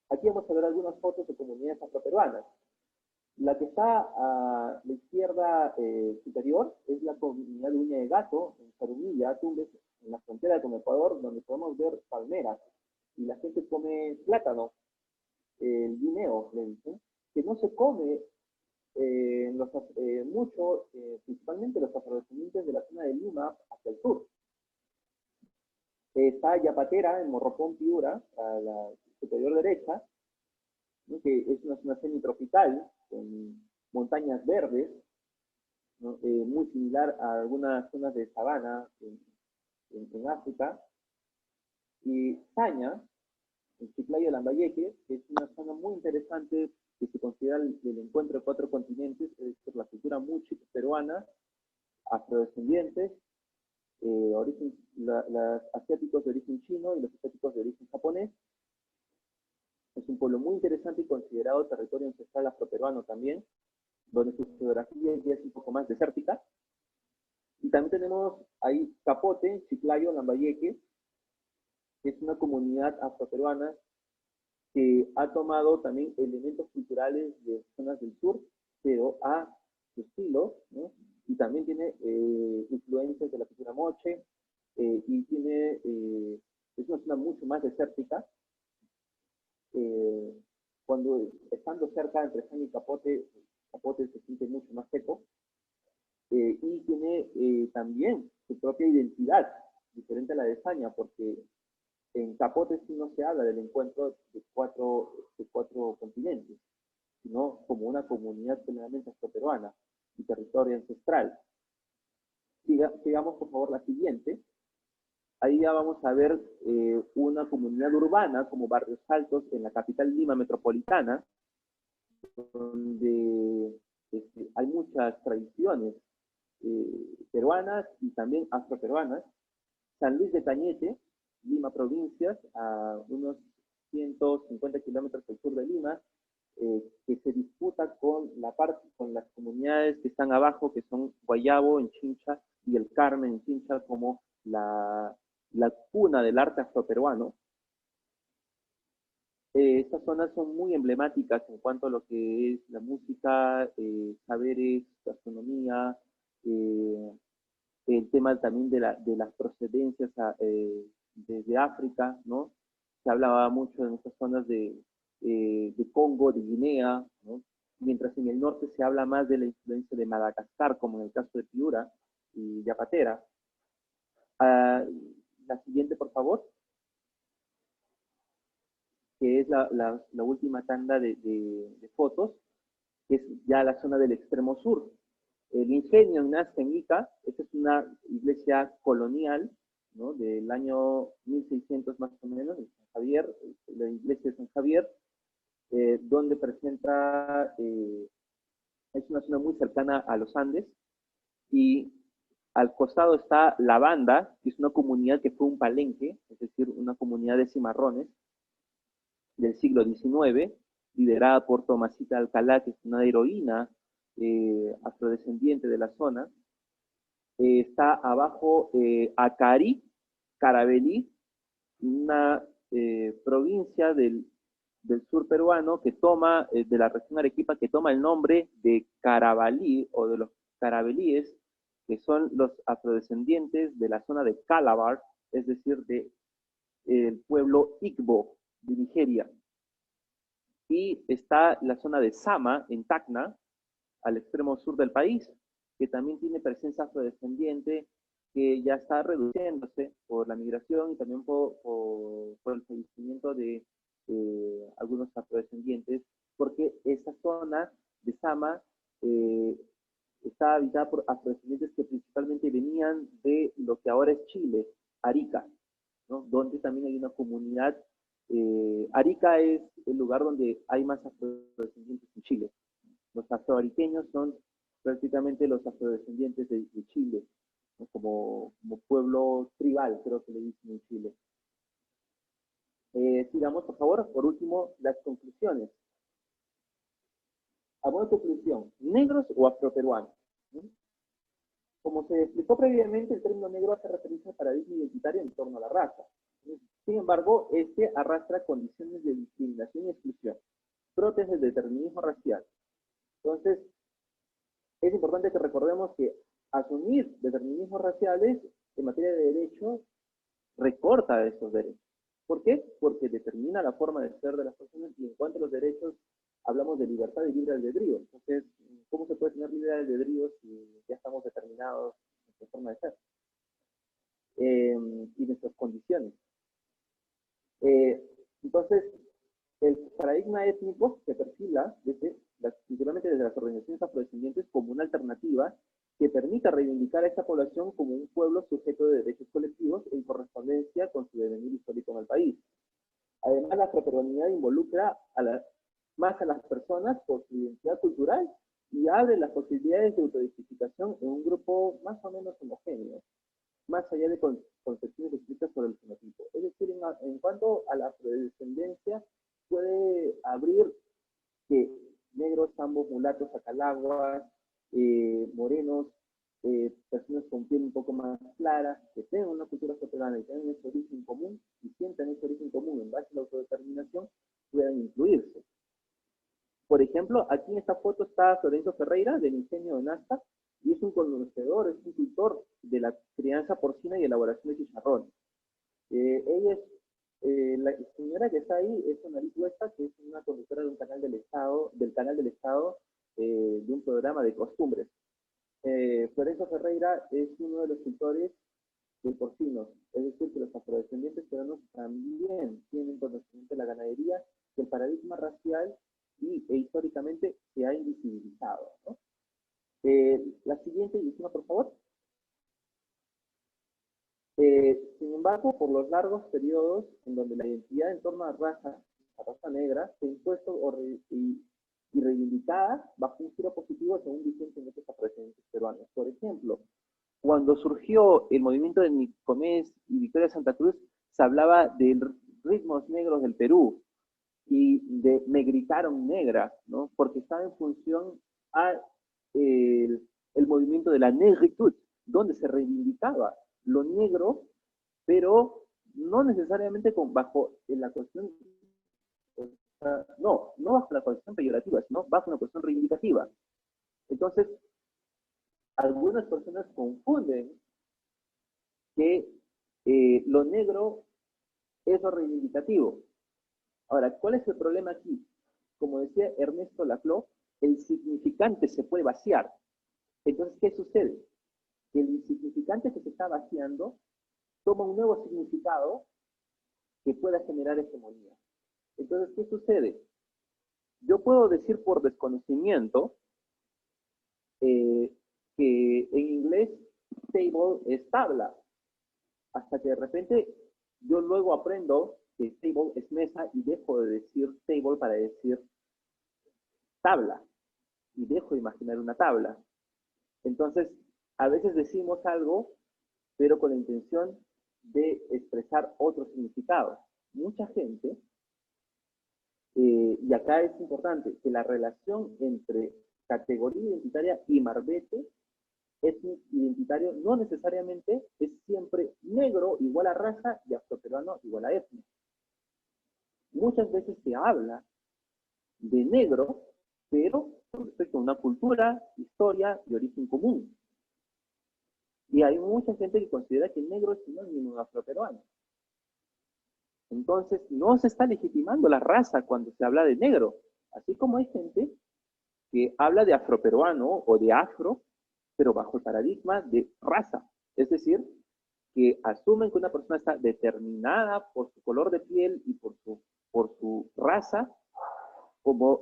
Aquí vamos a ver algunas fotos de comunidades afroperuanas. La que está a la izquierda superior es la comunidad de Uña de Gato, en Zarumilla, Tumbes, en la frontera con Ecuador, donde podemos ver palmeras. Y la gente come plátano, el guineo, que no se come mucho, principalmente los afrodescendientes de la zona de Lima hacia el sur. Está Yapatera, en Morropón, Piura, a la superior derecha, ¿no? Que es una zona semitropical, con montañas verdes, ¿no? Muy similar a algunas zonas de sabana en África. Y Saña, el Chiclayo de Lambayeque, que es una zona muy interesante que se considera el encuentro de 4 continentes, es decir, la cultura muchi peruana, afrodescendientes, los asiáticos de origen chino y los asiáticos de origen japonés. Es un pueblo muy interesante y considerado territorio ancestral afroperuano también, donde su geografía ya es un poco más desértica. Y también tenemos ahí Capote, Chiclayo, Lambayeque, que es una comunidad afroperuana que ha tomado también elementos culturales de zonas del sur, pero a su estilo, ¿no? Y también tiene influencias de la cultura moche, y tiene, es una zona mucho más desértica. Cuando estando cerca entre Saña y Capote, Capote se siente mucho más seco, y tiene también su propia identidad, diferente a la de Saña, porque en Capote sí no se habla del encuentro de cuatro continentes, sino como una comunidad generalmente afroperuana y territorio ancestral. Sigamos por favor la siguiente. Ahí ya vamos a ver una comunidad urbana como Barrios Altos en la capital Lima metropolitana, donde hay muchas tradiciones peruanas y también afroperuanas. San Luis de Cañete, Lima provincias, a unos 150 kilómetros al sur de Lima, que se disputa con las comunidades que están abajo, que son Guayabo en Chincha y el Carmen en Chincha, como la cuna del arte afroperuano. Estas zonas son muy emblemáticas en cuanto a lo que es la música, saberes, gastronomía, el tema también de las procedencias desde África, ¿no? Se hablaba mucho en estas zonas de Congo, de Guinea, ¿no? Mientras en el norte se habla más de la influencia de Madagascar, como en el caso de Piura y Yapatera. La siguiente, por favor, que es la última tanda de fotos, que es ya la zona del extremo sur. El ingenio en Nazca, en Ica, esta es una iglesia colonial, ¿no? Del año 1600 más o menos, de San Javier, la iglesia de San Javier, donde presenta, es una zona muy cercana a los Andes, y al costado está La Banda, que es una comunidad que fue un palenque, es decir, una comunidad de cimarrones del siglo XIX, liderada por Tomasita Alcalá, que es una heroína afrodescendiente de la zona. Está abajo Acari, Carabelí, una provincia del sur peruano que toma, de la región Arequipa, que toma el nombre de Carabalí o de los carabelíes, que son los afrodescendientes de la zona de Calabar, es decir, del pueblo Igbo de Nigeria. Y está la zona de Sama, en Tacna, al extremo sur del país, que también tiene presencia afrodescendiente, que ya está reduciéndose por la migración y también por el fallecimiento de algunos afrodescendientes, porque esta zona de Sama está habitada por afrodescendientes que principalmente venían de lo que ahora es Chile, Arica, ¿no? Donde también hay una comunidad. Arica es el lugar donde hay más afrodescendientes en Chile. Los afroariqueños son prácticamente los afrodescendientes de Chile, ¿no? como pueblo tribal, creo que le dicen en Chile. Sigamos, por favor, por último, las conclusiones. A modo de conclusión, ¿negros o afroperuanos? Como se explicó previamente, el término negro hace referencia al paradigma identitario en torno a la raza. Sin embargo, este arrastra condiciones de discriminación y exclusión, brotes del determinismo racial. Entonces, es importante que recordemos que asumir determinismos raciales en materia de derechos recorta esos derechos. ¿Por qué? Porque determina la forma de ser de las personas, y en cuanto a los derechos hablamos de libertad y libre albedrío. Entonces, ¿cómo se puede tener libre albedrío si ya estamos determinados en nuestra forma de ser y nuestras condiciones? Entonces, el paradigma étnico se perfila principalmente desde las organizaciones afrodescendientes como una alternativa que permita reivindicar a esta población como un pueblo sujeto de derechos colectivos en correspondencia con su devenir histórico en el país. Además, la afroperuanidad involucra más a las personas por su identidad cultural y abre las posibilidades de autoidentificación en un grupo más o menos homogéneo, más allá de concepciones estrictas sobre el fenotipo. Es decir, en cuanto a la afrodescendencia, puede abrir que negros, ambos, mulatos, acalaguas, morenos, personas con piel un poco más clara, que tengan una cultura afroperuana y tengan ese origen común y sientan ese origen común en base a la autodeterminación, puedan incluirse. Por ejemplo, aquí en esta foto está Florencio Ferreira, del ingenio de Nasta, y es un conocedor, es un tutor de la crianza porcina y elaboración de chicharrón. Ella es, la señora que está ahí es Sonarit Huesta, que es una conductora de un canal del Estado, de un programa de costumbres. Florencio Ferreira es uno de los tutores de porcinos, es decir, que los afrodescendientes peruanos también tienen conocimiento de la ganadería, que el paradigma racial e históricamente se ha invisibilizado, ¿no? La siguiente y última, por favor. Sin embargo, por los largos periodos en donde la identidad en torno a la raza negra, se ha impuesto y reivindicada bajo un giro positivo según vigente en estos afrodescendientes peruanos. Por ejemplo, cuando surgió el movimiento de Nicomés y Victoria Santa Cruz, se hablaba de ritmos negros del Perú y de me gritaron negra, ¿no? Porque estaba en función a el movimiento de la negritud, donde se reivindicaba lo negro, pero no necesariamente bajo la cuestión, no bajo la cuestión peyorativa, sino bajo una cuestión reivindicativa. Entonces, algunas personas confunden que lo negro es lo reivindicativo. Ahora, ¿cuál es el problema aquí? Como decía Ernesto Lafleur, el significante se puede vaciar. Entonces, ¿qué sucede? Que el significante que se está vaciando toma un nuevo significado que pueda generar hegemonía. Entonces, ¿qué sucede? Yo puedo decir por desconocimiento que en inglés table es tabla, hasta que de repente yo luego aprendo que table es mesa y dejo de decir table para decir tabla y dejo de imaginar una tabla. Entonces, a veces decimos algo, pero con la intención de expresar otro significado. Mucha gente, y acá es importante, que la relación entre categoría identitaria y marbete étnico-identitario no necesariamente es siempre negro igual a raza y afroperuano igual a etnia. Muchas veces se habla de negro, pero con respecto a una cultura, historia y origen común. Y hay mucha gente que considera que el negro es sinónimo de afroperuano. Entonces, no se está legitimando la raza cuando se habla de negro. Así como hay gente que habla de afroperuano o de afro, pero bajo el paradigma de raza. Es decir, que asumen que una persona está determinada por su color de piel y por su raza, como,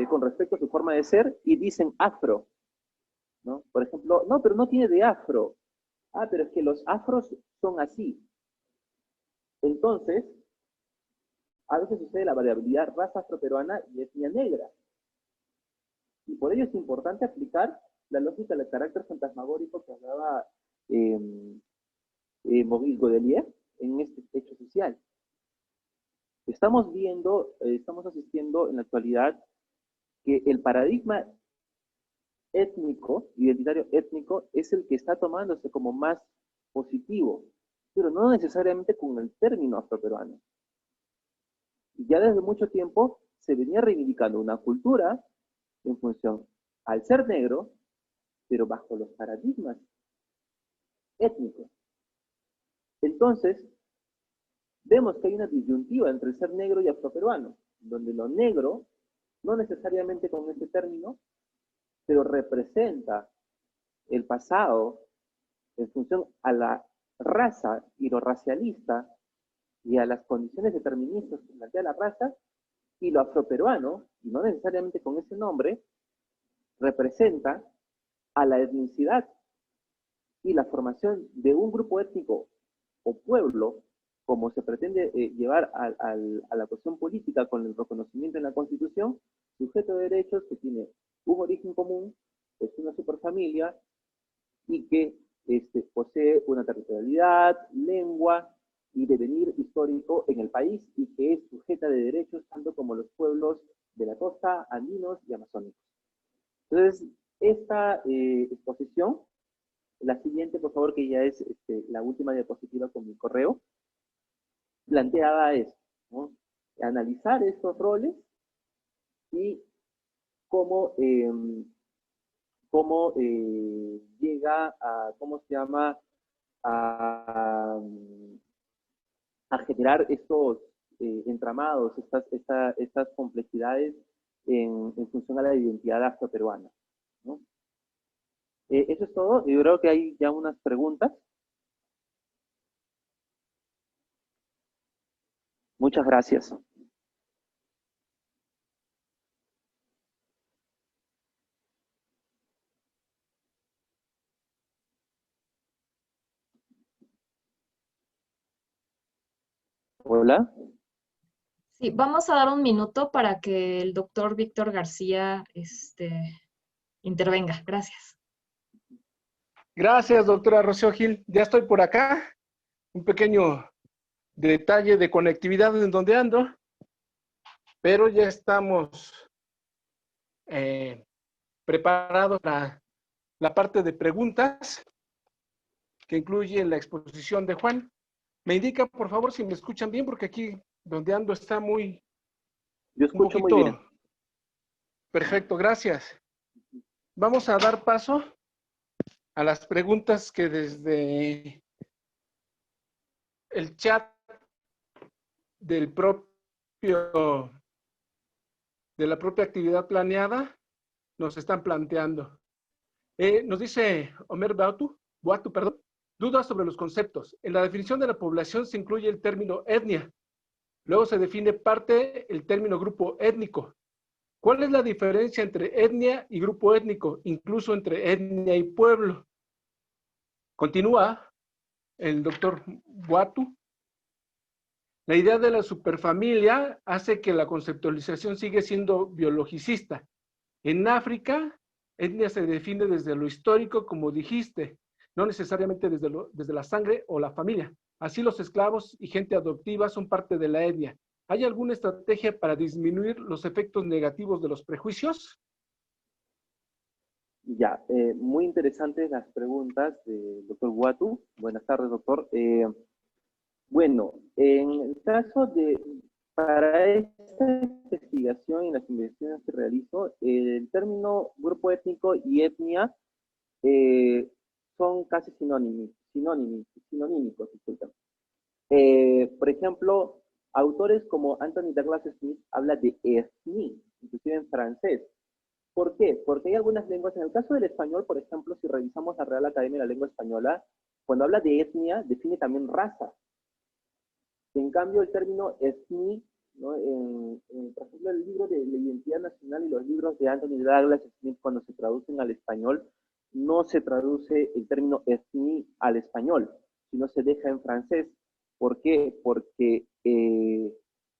con respecto a su forma de ser, y dicen afro, ¿no? Por ejemplo, no, pero no tiene de afro. Ah, pero es que los afros son así. Entonces, a veces sucede la variabilidad raza afroperuana y etnia negra. Y por ello es importante aplicar la lógica del carácter fantasmagórico que hablaba Maurice Godelier en este hecho social. Estamos asistiendo en la actualidad que el paradigma étnico, identitario étnico, es el que está tomándose como más positivo, pero no necesariamente con el término afroperuano. Y ya desde mucho tiempo se venía reivindicando una cultura en función al ser negro, pero bajo los paradigmas étnicos. Entonces, vemos que hay una disyuntiva entre el ser negro y afroperuano, donde lo negro, no necesariamente con este término, pero representa el pasado en función a la raza y lo racialista y a las condiciones deterministas que plantea la raza, y lo afroperuano, y no necesariamente con ese nombre, representa a la etnicidad y la formación de un grupo étnico o pueblo, como se pretende llevar a la cuestión política con el reconocimiento en la Constitución, sujeto de derechos que tiene un origen común, es una superfamilia y que posee una territorialidad, lengua y devenir histórico en el país y que es sujeta de derechos tanto como los pueblos de la costa, andinos y amazónicos. Entonces, esta exposición, la siguiente, por favor, que ya es la última diapositiva con mi correo, planteaba esto, ¿no? Analizar estos roles y cómo, llega a, ¿cómo se llama?, a generar estos entramados, estas complejidades en función a la identidad afroperuana, ¿no? Eso es todo. Yo creo que hay ya unas preguntas. Muchas gracias. Hola. Sí, vamos a dar un minuto para que el doctor Víctor García intervenga. Gracias. Gracias, doctora Rocío Gil. Ya estoy por acá. Un pequeño detalle de conectividad en donde ando, pero ya estamos preparados para la parte de preguntas que incluye la exposición de Juan. Me indica, por favor, si me escuchan bien, porque aquí donde ando está muy... Yo escucho muy bien. Perfecto, gracias. Vamos a dar paso a las preguntas que desde el chat de la propia actividad planeada nos están planteando. Nos dice Omer Boatu, perdón, dudas sobre los conceptos. En la definición de la población se incluye el término etnia. Luego se define parte el término grupo étnico. ¿Cuál es la diferencia entre etnia y grupo étnico, incluso entre etnia y pueblo? Continúa el doctor Boatu. La idea de la superfamilia hace que la conceptualización sigue siendo biologicista. En África, etnia se define desde lo histórico, como dijiste, no necesariamente desde la sangre o la familia. Así los esclavos y gente adoptiva son parte de la etnia. ¿Hay alguna estrategia para disminuir los efectos negativos de los prejuicios? Ya, muy interesantes las preguntas del doctor Boatu. Buenas tardes, doctor. Bueno, en el caso para esta investigación y las investigaciones que realizo, el término grupo étnico y etnia son casi sinonímicos, disculpen. Por ejemplo, autores como Anthony Douglas Smith habla de ethnie, inclusive en francés. ¿Por qué? Porque hay algunas lenguas, en el caso del español, por ejemplo, si revisamos la Real Academia de la Lengua Española, cuando habla de etnia, define también raza. En cambio, el término ethnie, ¿no? Por ejemplo, el libro de la identidad nacional y los libros de Anthony Douglas Smith, cuando se traducen al español, no se traduce el término ethnie al español, sino se deja en francés. ¿Por qué? Porque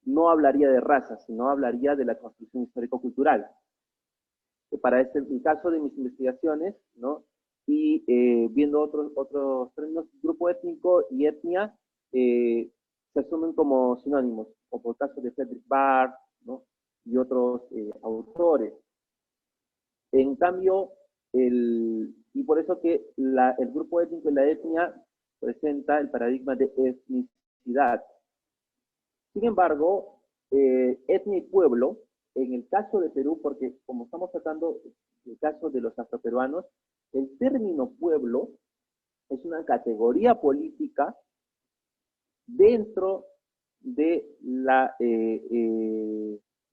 no hablaría de raza, sino hablaría de la construcción histórico-cultural. Para el caso de mis investigaciones, ¿no? Y viendo otros términos, grupo étnico y etnia, se asumen como sinónimos, o por el caso de Frederick Barr, ¿no? Y otros autores. En cambio, y por eso que el grupo étnico y la etnia presenta el paradigma de etnicidad. Sin embargo, etnia y pueblo, en el caso de Perú, porque como estamos tratando el caso de los afroperuanos, el término pueblo es una categoría política dentro de la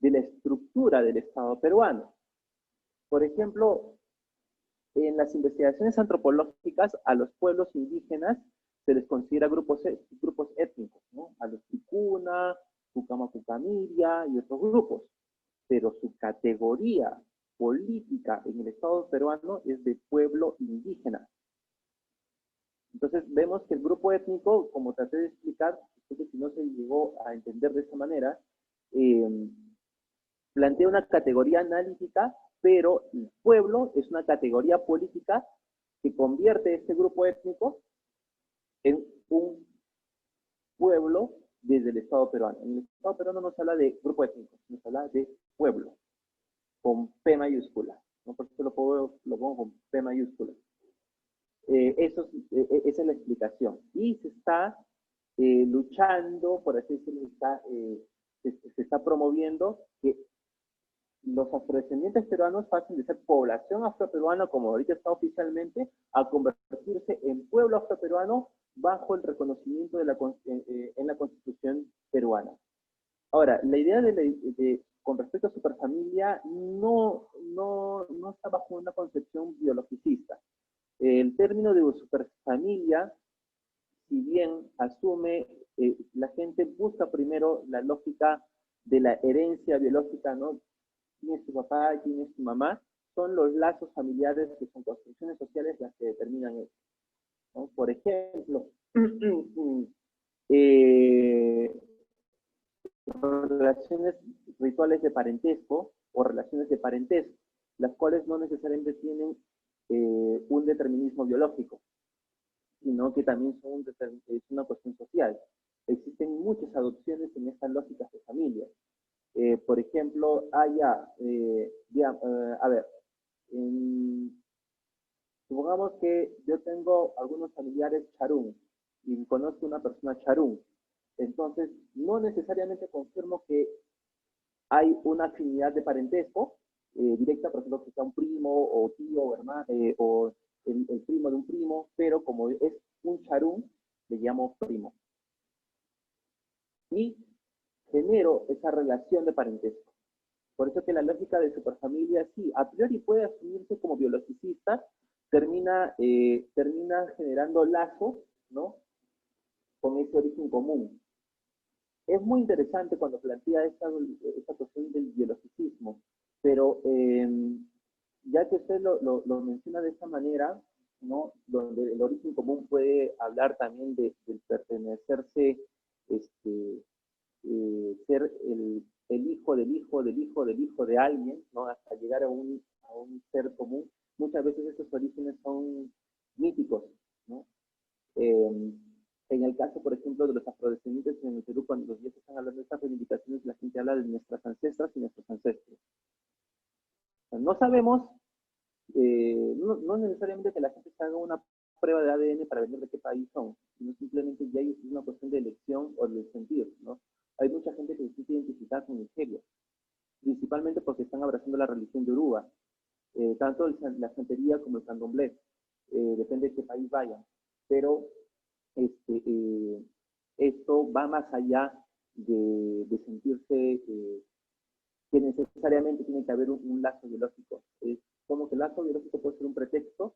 estructura del Estado peruano. Por ejemplo, en las investigaciones antropológicas a los pueblos indígenas se les considera grupos étnicos, ¿no? A los Ticuna, Pucamapucamiria y otros grupos. Pero su categoría política en el Estado peruano es de pueblo indígena. Entonces vemos que el grupo étnico, como traté de explicar, entonces si no se llegó a entender de esa manera, plantea una categoría analítica, pero el pueblo es una categoría política que convierte este grupo étnico en un pueblo desde el Estado peruano. En el Estado peruano no se habla de grupo étnico, se habla de pueblo, con P mayúscula, ¿no? Por eso lo pongo con P mayúscula. Esa es la explicación. Y se está luchando, por así decirlo, se está promoviendo que los afrodescendientes peruanos pasen de ser población afroperuana, como ahorita está oficialmente, a convertirse en pueblo afroperuano bajo el reconocimiento de en la Constitución peruana. Ahora, la idea con respecto a superfamilia no está bajo una concepción biologicista. El término de superfamilia, si bien asume, la gente busca primero la lógica de la herencia biológica, ¿no? ¿Quién es tu papá? ¿Quién es tu mamá? Son los lazos familiares que son construcciones sociales las que determinan eso, ¿no? Por ejemplo, relaciones rituales de parentesco o relaciones de parentesco, las cuales no necesariamente tienen un determinismo biológico, sino que también es una cuestión social. Existen muchas adopciones en estas lógicas de familia. Por ejemplo, supongamos que yo tengo algunos familiares charún y conozco una persona charún. Entonces, no necesariamente confirmo que hay una afinidad de parentesco directa, por ejemplo, que sea un primo o tío o hermano o el primo de un primo, pero como es un charún, le llamo primo. Y genero esa relación de parentesco. Por eso que la lógica de superfamilia, sí, a priori puede asumirse como biologicista, termina generando lazos, ¿no?, con ese origen común. Es muy interesante cuando plantea esta cuestión del biologicismo, pero ya que usted lo menciona de esa manera, ¿no?, donde el origen común puede hablar también del pertenecerse, ser el hijo del hijo del hijo del hijo de alguien, ¿no?, hasta llegar a un ser común. Muchas veces estos orígenes son míticos, ¿no? En el caso, por ejemplo, de los afrodescendientes en el Perú, cuando los días están hablando de estas reivindicaciones, la gente habla de nuestras ancestras y nuestros ancestros. O sea, no sabemos, no necesariamente que la gente se haga una prueba de ADN para ver de qué país son, sino simplemente ya es una cuestión de elección o de sentir, ¿no? Hay mucha gente que se siente identificada con Nigeria, principalmente porque están abrazando la religión de Yoruba, tanto la santería como el candomblé, depende de qué país vayan, pero esto va más allá de sentirse que necesariamente tiene que haber un lazo biológico. Es como que el lazo biológico puede ser un pretexto,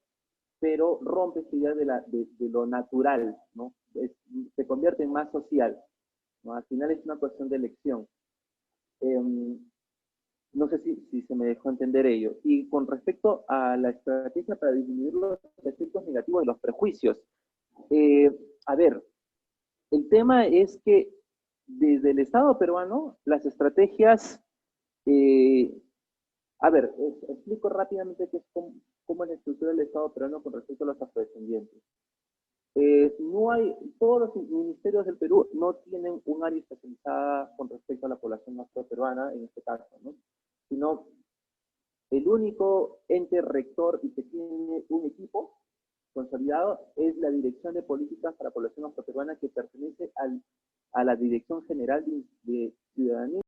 pero rompe esta idea de lo natural, ¿no? Se convierte en más social, ¿no? Al final es una cuestión de elección. No sé si se me dejó entender ello. Y con respecto a la estrategia para disminuir los efectos negativos de los prejuicios, a ver, el tema es que desde el Estado peruano, las estrategias, explico rápidamente qué es cómo es la estructura del Estado peruano con respecto a los afrodescendientes. Todos los ministerios del Perú no tienen un área especializada con respecto a la población afroperuana, en este caso, ¿no?, sino el único ente rector y que tiene un equipo consolidado es la Dirección de Políticas para la Población Afroperuana, que pertenece a la Dirección General de Ciudadanía,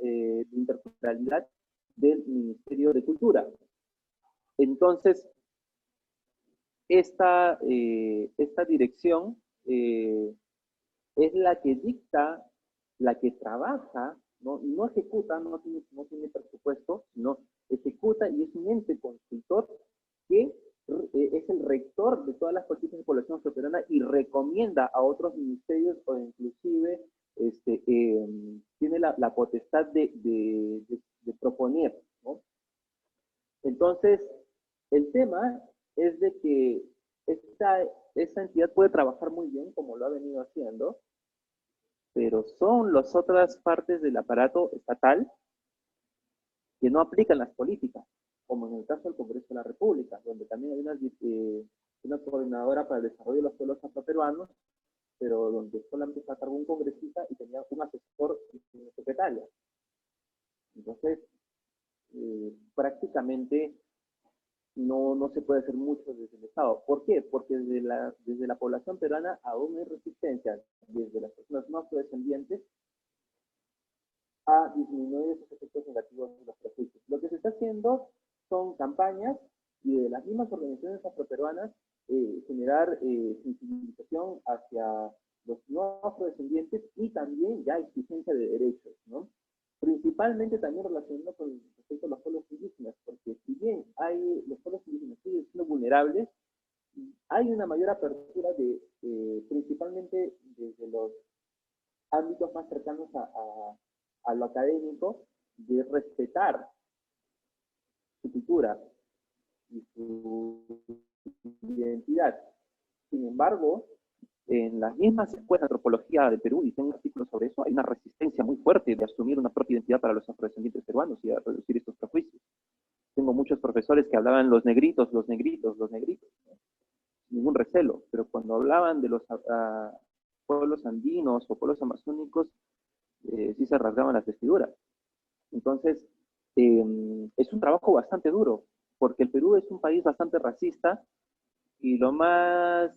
de Interculturalidad del Ministerio de Cultura. Entonces, esta dirección es la que dicta, la que trabaja, no ejecuta, no tiene presupuesto, sino ejecuta, y es un ente consultor que es el rector de todas las políticas de población afroperuana y recomienda a otros ministerios o inclusive tiene la potestad de proponer, ¿no? Entonces, el tema es de que esta entidad puede trabajar muy bien, como lo ha venido haciendo, pero son las otras partes del aparato estatal que no aplican las políticas, como en el caso del Congreso de la República, donde también hay una coordinadora para el desarrollo de los pueblos afroperuanos, pero donde solamente está a cargo un congresista y tenía un asesor y una secretaria. Entonces, prácticamente no se puede hacer mucho desde el Estado. ¿Por qué? Porque desde la población peruana aún hay resistencia, desde las personas no afrodescendientes, a disminuir esos efectos negativos de los prejuicios. Lo que se está haciendo son campañas y de las mismas organizaciones afroperuanas generar sensibilización hacia los no afrodescendientes y también ya exigencia de derechos, ¿no? Principalmente también relacionado con respecto a los pueblos indígenas, porque si bien los pueblos indígenas siguen siendo vulnerables, hay una mayor apertura principalmente desde los ámbitos más cercanos a lo académico, de respetar su cultura y su identidad. Sin embargo, en las mismas escuelas de antropología de Perú, y tengo un artículo sobre eso, hay una resistencia muy fuerte de asumir una propia identidad para los afrodescendientes peruanos y a reducir estos prejuicios. Tengo muchos profesores que hablaban los negritos, ¿no? Ningún recelo, pero cuando hablaban de los pueblos andinos o pueblos amazónicos, sí se rasgaban las vestiduras. Entonces, es un trabajo bastante duro, porque el Perú es un país bastante racista, y lo más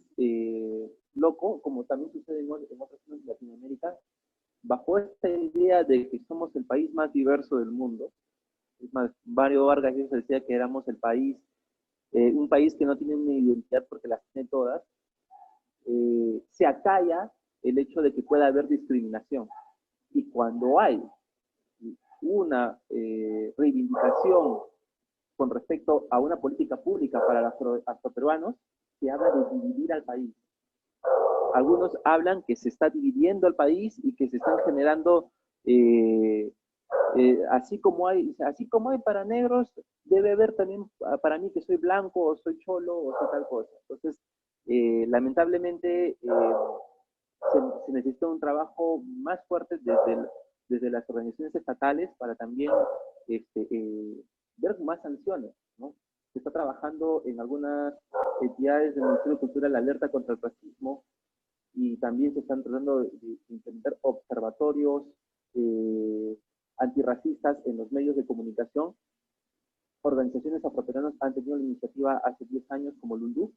loco, como también sucede en otras zonas de Latinoamérica, bajo esta idea de que somos el país más diverso del mundo. Es más, Mario Vargas decía que éramos el país, un país que no tiene una identidad porque las tiene todas, se acalla el hecho de que pueda haber discriminación. Y cuando hay una reivindicación con respecto a una política pública para los afroperuanos, se habla de dividir al país. Algunos hablan que se está dividiendo al país y que se están generando, así como hay para negros, debe haber también para mí que soy blanco o soy cholo o soy tal cosa. Entonces, lamentablemente, se necesita un trabajo más fuerte desde las organizaciones estatales para también ver más sanciones, ¿no? Se está trabajando en algunas entidades del Ministerio de Cultura la alerta contra el racismo, y también se están tratando de implementar observatorios antirracistas en los medios de comunicación. Organizaciones afroperuanas han tenido la iniciativa hace 10 años como Lulú,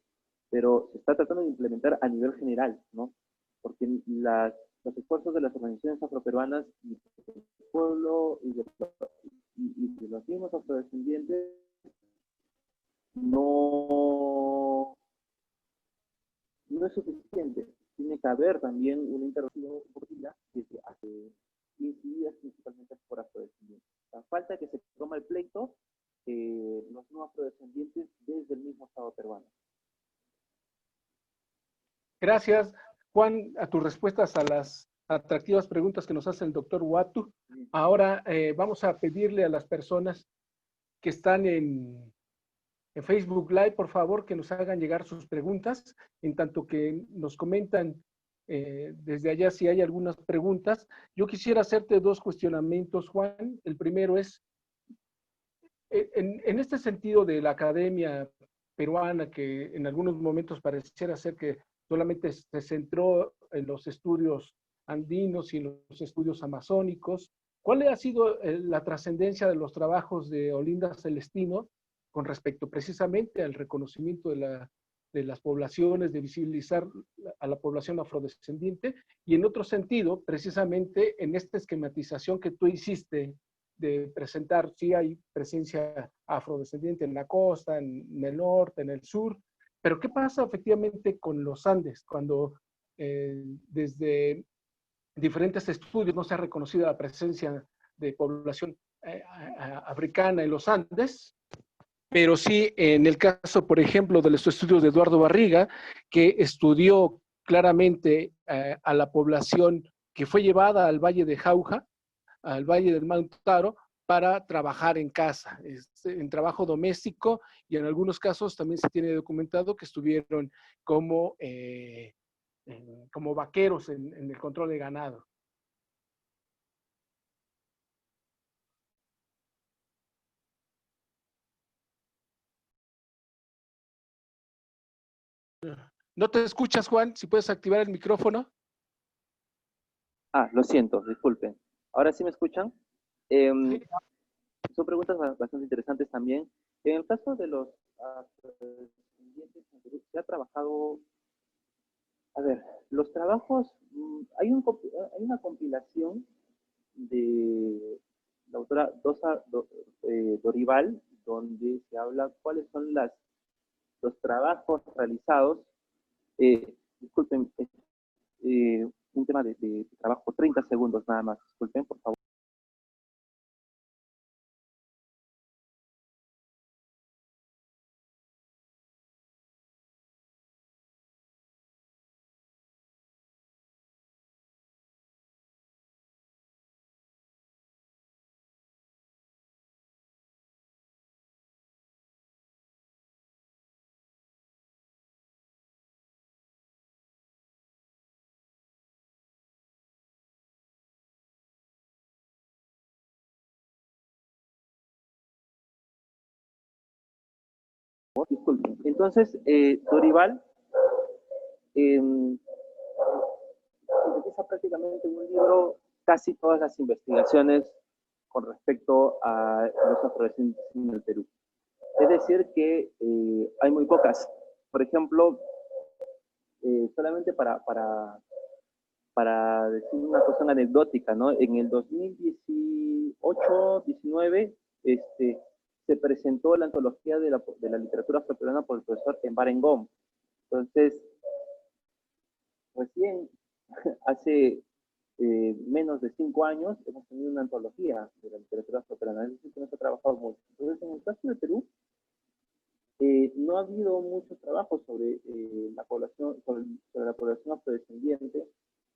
pero se está tratando de implementar a nivel general, ¿no? Porque los esfuerzos de las organizaciones afroperuanas y del pueblo y de los mismos afrodescendientes no es suficiente. Tiene que haber también una intervención deportiva que se hace incididas principalmente por afrodescendientes. La falta que se toma el pleito los no afrodescendientes desde el mismo Estado peruano. Gracias, Juan, a tus respuestas a las atractivas preguntas que nos hace el doctor Uatu. Ahora vamos a pedirle a las personas que están en Facebook Live, por favor, que nos hagan llegar sus preguntas, en tanto que nos comentan desde allá si hay algunas preguntas. Yo quisiera hacerte dos cuestionamientos, Juan. El primero es, en este sentido de la academia peruana, que en algunos momentos pareciera ser que solamente se centró en los estudios andinos y en los estudios amazónicos, ¿cuál ha sido la trascendencia de los trabajos de Olinda Celestino con respecto precisamente al reconocimiento de las poblaciones, de visibilizar a la población afrodescendiente? Y en otro sentido, precisamente en esta esquematización que tú hiciste de presentar, sí hay presencia afrodescendiente en la costa, en el norte, en el sur, pero ¿qué pasa efectivamente con los Andes cuando desde diferentes estudios no se ha reconocido la presencia de población africana en los Andes? Pero sí, en el caso, por ejemplo, de los estudios de Eduardo Barriga, que estudió claramente a la población que fue llevada al Valle de Jauja, al Valle del Mantaro para trabajar en casa, en trabajo doméstico, y en algunos casos también se tiene documentado que estuvieron como, como vaqueros en el control de ganado. ¿No te escuchas, Juan? Si puedes activar el micrófono. Ah, lo siento, disculpen. ¿Ahora sí me escuchan? Sí. Son preguntas bastante interesantes también. En el caso de los afrodescendientes en Perú, se ha trabajado, a ver, los trabajos, hay una compilación de la autora Dorival, donde se habla cuáles son los trabajos realizados. Disculpen, un tema de trabajo, 30 segundos nada más, disculpen, por favor. Disculpen. Entonces, Dorival sintetiza prácticamente en un libro casi todas las investigaciones con respecto a los afrodescendientes en el Perú. Es decir, que hay muy pocas. Por ejemplo, solamente para decir una cuestión anecdótica, ¿no? En el 2018-19 se presentó la antología de la literatura afroperuana por el profesor Embarengón. Entonces, recién, hace menos de 5 años, hemos tenido una antología de la literatura afroperuana. Es decir, que no se ha trabajado mucho. Entonces, en el caso de Perú, no ha habido mucho trabajo sobre la población, sobre la población afrodescendiente.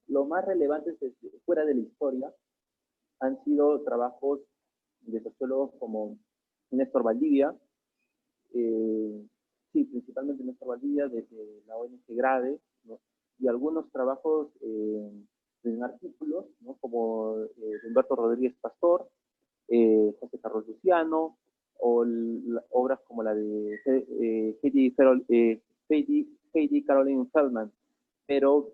Lo más relevante desde fuera de la historia han sido trabajos de sociólogos como Néstor Valdivia, sí, principalmente Néstor Valdivia, desde la ONG Grade, ¿no? Y algunos trabajos en artículos, ¿no? Como de Humberto Rodríguez Pastor, José Carlos Luciano, o obras como la de Heidi Caroline Feldman, pero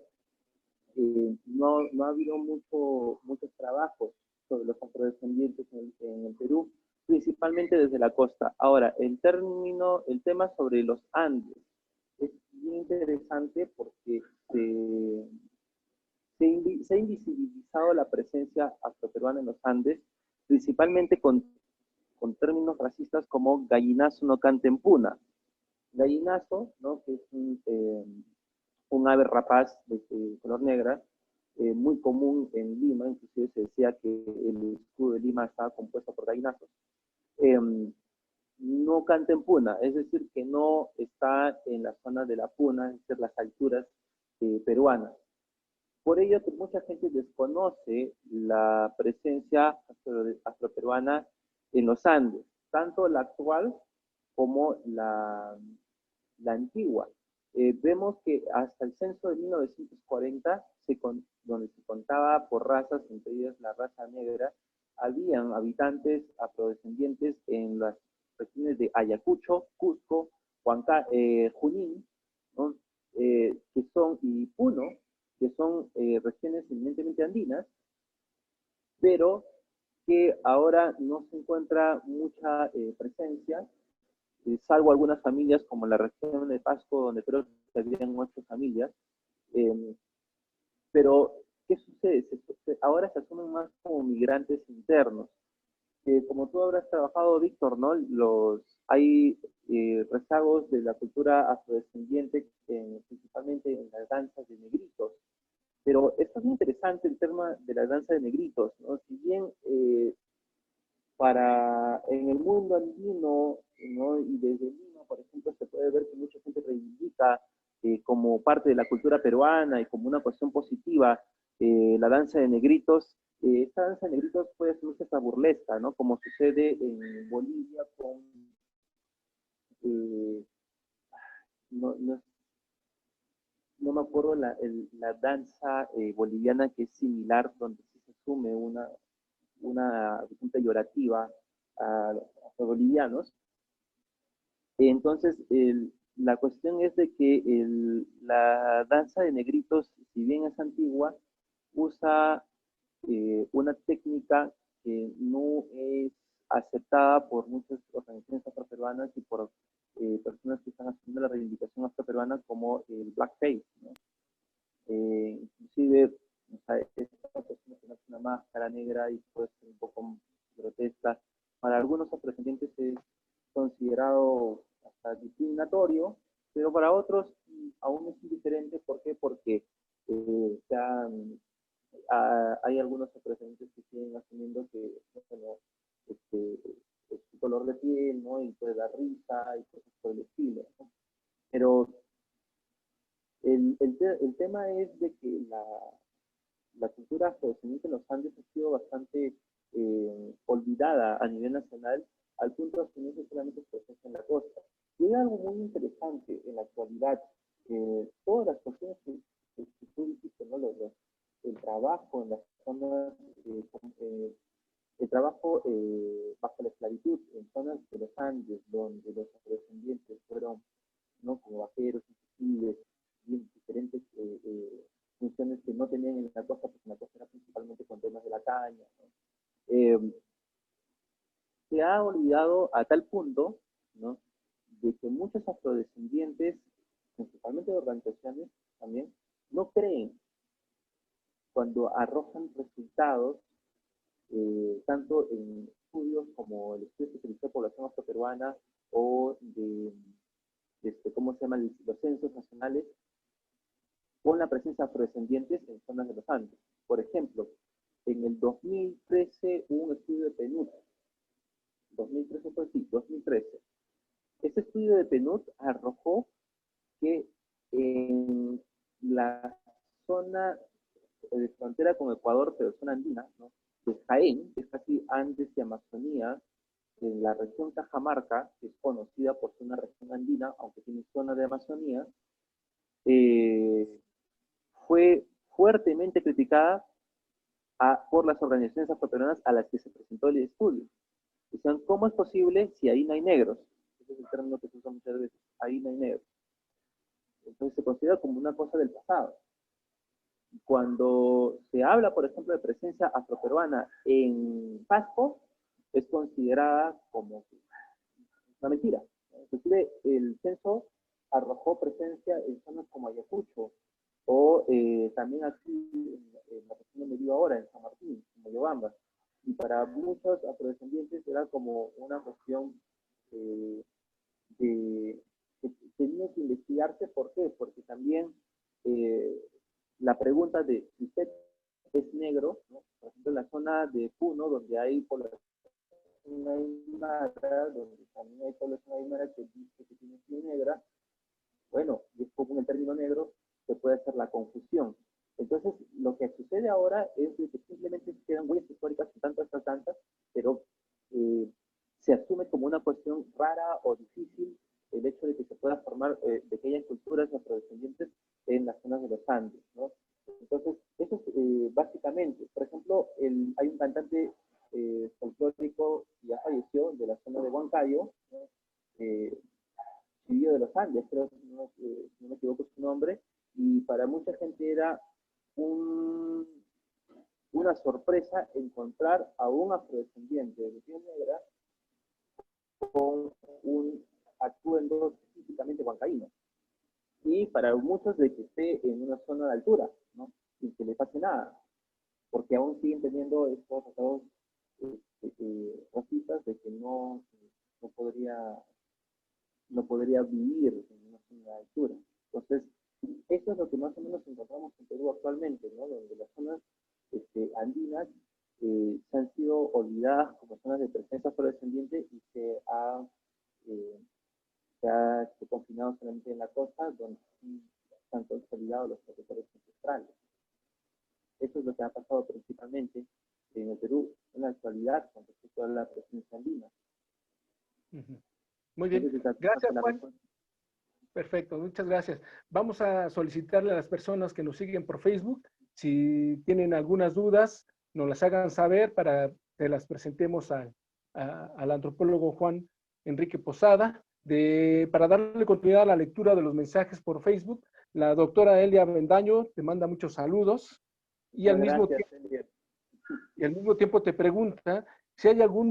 no ha habido muchos trabajos sobre los afrodescendientes en el Perú, principalmente desde la costa. Ahora, el tema sobre los Andes es bien interesante porque se ha invisibilizado la presencia afroperuana en los Andes, principalmente con términos racistas como gallinazo no canta en puna. Gallinazo, ¿no? Que es un ave rapaz de color negra, muy común en Lima, inclusive se decía que el escudo de Lima estaba compuesto por gallinazos. No canta en puna, es decir, que no está en la zona de la puna, es decir, las alturas peruanas. Por ello, mucha gente desconoce la presencia afroperuana en los Andes, tanto la actual como la antigua. Vemos que hasta el censo de 1940, donde se contaba por razas, entre ellas la raza negra, habían habitantes afrodescendientes en las regiones de Ayacucho, Cusco, Junín, ¿no? Y Puno, que son regiones eminentemente andinas, pero que ahora no se encuentra mucha presencia, salvo algunas familias como la región de Pasco, donde creo que habían 8 familias. Pero, ¿qué sucede? Ahora se asumen más como migrantes internos. Como tú habrás trabajado, Víctor, ¿no? Hay rezagos de la cultura afrodescendiente, principalmente en las danzas de negritos. Pero esto es muy interesante, el tema de la danza de negritos, ¿no? Si bien en el mundo andino, ¿no? Y desde Lima, por ejemplo, se puede ver que mucha gente reivindica como parte de la cultura peruana y como una cuestión positiva la danza de negritos. Esta danza de negritos puede ser esta burlesca, ¿no? Como sucede en Bolivia con, eh, no, no, no me acuerdo la danza boliviana que es similar, donde se asume una peyorativa a los bolivianos. Entonces, la cuestión es de que la danza de negritos, si bien es antigua, usa una técnica que no es aceptada por muchas organizaciones afroperuanas y por personas que están haciendo la reivindicación afroperuana, como el blackface, ¿no? Inclusive, o sea, esta persona que hace una máscara negra y puede ser un poco grotesca, para algunos afrodescendientes es considerado hasta discriminatorio, pero para otros aún es indiferente. ¿Por qué? Porque hay algunos afrodescendientes que siguen asumiendo que, bueno, es su color de piel, ¿no? Y puede dar risa y cosas por el estilo, ¿no? Pero el tema es de que la cultura afrodescendiente en los Andes ha sido bastante olvidada a nivel nacional, al punto de que no solamente se procesa en la costa. Y hay algo muy interesante en la actualidad. Todas las cuestiones que tú dijiste, ¿no? El trabajo en las zonas, el trabajo bajo la esclavitud en zonas de los Andes, donde los afrodescendientes fueron, ¿no? Como vaqueros, inclusive, diferentes funciones que no tenían en la costa, porque en la costa era principalmente con temas de la caña, ¿no? Se ha olvidado a tal punto, ¿no? De que muchos afrodescendientes, principalmente de organizaciones también, no creen cuando arrojan resultados, tanto en estudios como el estudio especializado de población afroperuana o ¿cómo se llama? Los censos nacionales, con la presencia de afrodescendientes en zonas de los Andes. Por ejemplo, en el 2013 hubo un estudio de PNUD. 2013 fue así, 2013. Este estudio de PNUD arrojó que en la zona de frontera con Ecuador, pero zona andina, ¿no? De Jaén, que es casi Andes y Amazonía, en la región Cajamarca, que es conocida por ser una región andina, aunque tiene zona de Amazonía, fue fuertemente criticada por las organizaciones afroperuanas a las que se presentó el estudio. Decían, ¿cómo es posible si ahí no hay negros? Ese es el término que se usa muchas veces, ahí no hay negros. Entonces se considera como una cosa del pasado. Cuando se habla, por ejemplo, de presencia afroperuana en Pasco, es considerada como una mentira. Inclusive el censo arrojó presencia en zonas como Ayacucho, o también aquí en la región donde vivo ahora, en San Martín, en Moyobamba. Y para muchos afrodescendientes era como una cuestión que tenía que investigarse. ¿Por qué? Porque también la pregunta de si usted es negro, ¿no? Por ejemplo, en la zona de Puno, donde hay población aymara, donde también hay población aymara que dice que tiene piel negra, bueno, y es como el término negro, se puede hacer la confusión. Entonces, lo que sucede ahora es que simplemente quedan huellas históricas en tantas danzas, pero se asume como una cuestión rara o difícil el hecho de que se pueda formar, de que haya culturas afrodescendientes en las zonas de los Andes, ¿no? Entonces, eso es básicamente. Por ejemplo, hay un cantante folclórico que ya falleció de la zona de Huancayo, ¿no? Chivillo de los Andes, creo, si no me equivoco su nombre, y para mucha gente era una sorpresa encontrar a un afrodescendiente de piel negra con un atuendo típicamente huancaíno. Y para muchos de que esté en una zona de altura, ¿no? Sin que le pase nada, porque aún siguen teniendo estos tratados racistas de que no podría vivir en una zona de altura. Entonces, eso es lo que más o menos encontramos en Perú actualmente, ¿no? Donde las zonas andinas se han sido olvidadas como zonas de presencia afrodescendiente y se ha confinado solamente en la costa, donde sí están consolidados los territorios ancestrales. Eso lo que ha pasado principalmente en el Perú en la actualidad con respecto a la presencia andina. Muy bien. Gracias, Juan. Perfecto, muchas gracias. Vamos a solicitarle a las personas que nos siguen por Facebook, si tienen algunas dudas, nos las hagan saber para que las presentemos al antropólogo Juan Enrique Posada. Para darle continuidad a la lectura de los mensajes por Facebook, la doctora Elia Bendaño te manda muchos saludos y al mismo tiempo te pregunta si hay algún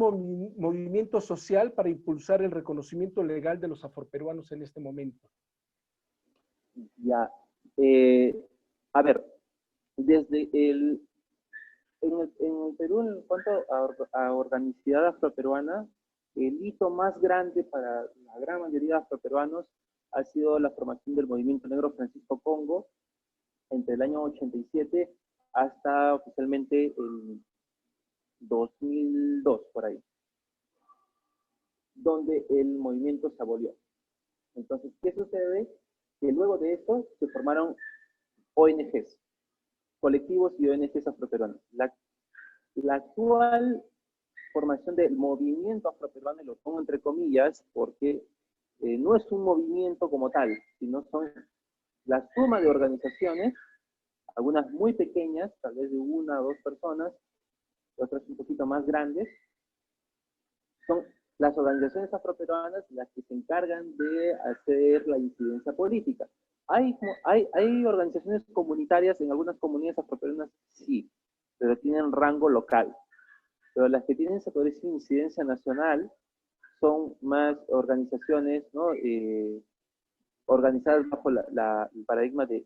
movimiento social para impulsar el reconocimiento legal de los afroperuanos en este momento. Ya, a ver, desde en el Perú, en cuanto a organicidad afroperuana, el hito más grande para la gran mayoría de afroperuanos ha sido la formación del movimiento negro Francisco Congo entre el año 87 hasta oficialmente el 2002, por ahí, donde el movimiento se abolió. Entonces, ¿qué sucede? Que luego de esto se formaron ONGs, colectivos y ONGs afroperuanos. La actual formación del movimiento afroperuano, y lo pongo entre comillas, porque no es un movimiento como tal, sino son la suma de organizaciones, algunas muy pequeñas, tal vez de 1 o 2 personas, otras un poquito más grandes. Son las organizaciones afroperuanas las que se encargan de hacer la incidencia política. Hay organizaciones comunitarias en algunas comunidades afroperuanas, sí, pero tienen rango local. Pero las que tienen, se puede decir, incidencia nacional, son más organizaciones, ¿no? Organizadas bajo el paradigma de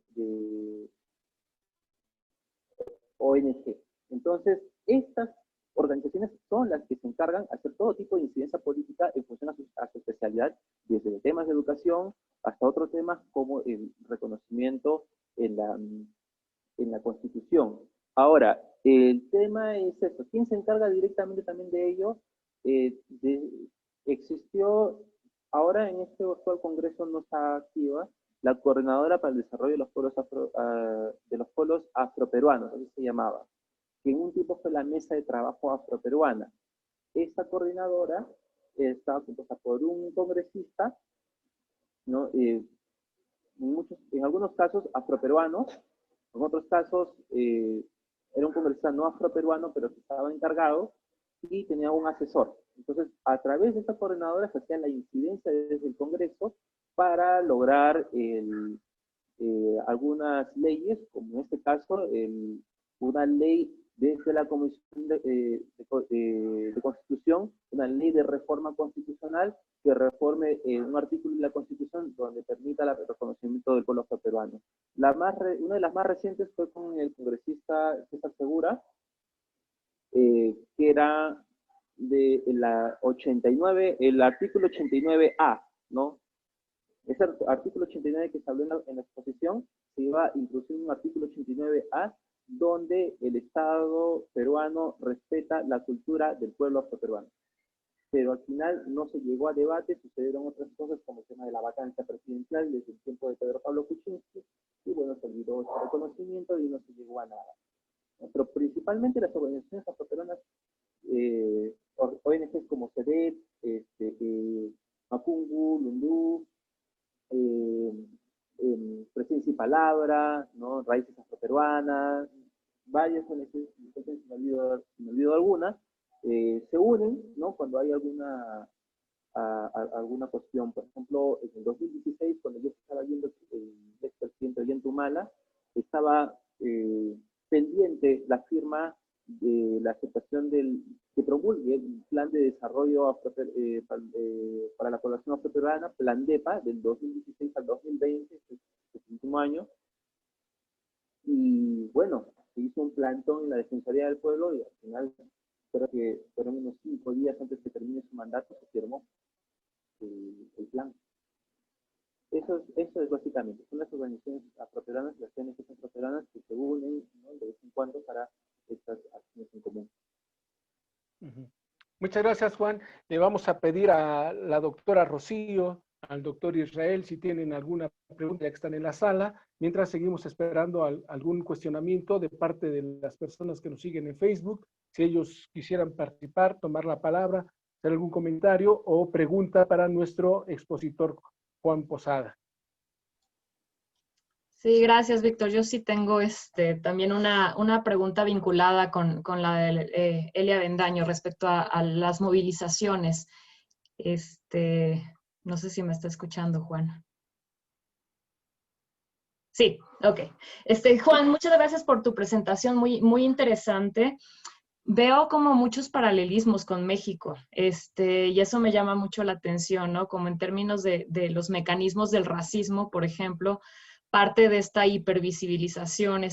ONG. Entonces, estas organizaciones son las que se encargan de hacer todo tipo de incidencia política en función a su especialidad, desde temas de educación hasta otros temas como el reconocimiento en la Constitución. Ahora, el tema es esto. ¿Quién se encarga directamente también de ello? Existió, ahora en este actual Congreso no está activa, la Coordinadora para el Desarrollo de los Pueblos Afroperuanos, así se llamaba, que en un tiempo fue la Mesa de Trabajo Afroperuana. Esta coordinadora estaba compuesta por un congresista, ¿no? En algunos casos afroperuanos, en otros casos era un congresista no afroperuano, pero que estaba encargado y tenía un asesor. Entonces, a través de esta coordinadora se hacía la incidencia desde el Congreso para lograr algunas leyes, como en este caso, una ley desde la Comisión de Constitución, una ley de reforma constitucional que reforme un artículo de la Constitución donde permita el reconocimiento del pueblo afroperuano. Una de las más recientes fue con el congresista César Segura, que era de la 89, el artículo 89A, ¿no? Ese artículo 89 que se habló en la exposición, se iba a introducir un artículo 89A donde el Estado peruano respeta la cultura del pueblo afroperuano. Pero al final no se llegó a debate, sucedieron otras cosas como el tema de la vacancia presidencial desde el tiempo de Pedro Pablo Kuczynski, y bueno, se olvidó ese reconocimiento y no se llegó a nada. Pero principalmente las organizaciones afroperuanas, ONGs como CEDET, Mapungu, Lundú, Presencia y Palabra, ¿no? Raíces Afroperuanas, varias ONGs, si me olvido alguna, se unen, ¿no? Cuando hay alguna cuestión. Por ejemplo, en el 2016, cuando yo estaba viendo el expresidente Ollanta Humala, estaba pendiente la firma de la aceptación que promulgue el Plan de Desarrollo para la Población Afroperuana, Plan DEPA, del 2016 al 2020, este último año. Y bueno, se hizo un plantón en la Defensoría del Pueblo y al final, creo que fueron unos 5 días antes que termine su mandato, se firmó el plan. Eso es básicamente, son las organizaciones afroperuanas, las ONGs afroperuanas que se unen, ¿no? De vez en cuando para estas acciones en común. Muchas gracias, Juan. Le vamos a pedir a la doctora Rocío, al doctor Israel, si tienen alguna pregunta ya que están en la sala. Mientras seguimos esperando algún cuestionamiento de parte de las personas que nos siguen en Facebook, si ellos quisieran participar, tomar la palabra, hacer algún comentario o pregunta para nuestro expositor Juan Posada. Sí, gracias, Víctor. Yo sí tengo también una pregunta vinculada con la de Elia Bendaño respecto a las movilizaciones. No sé si me está escuchando, Juan. Sí, ok. Juan, muchas gracias por tu presentación, muy, muy interesante. Veo como muchos paralelismos con México, y eso me llama mucho la atención, ¿no? Como en términos de los mecanismos del racismo, por ejemplo, parte de esta hipervisibilización,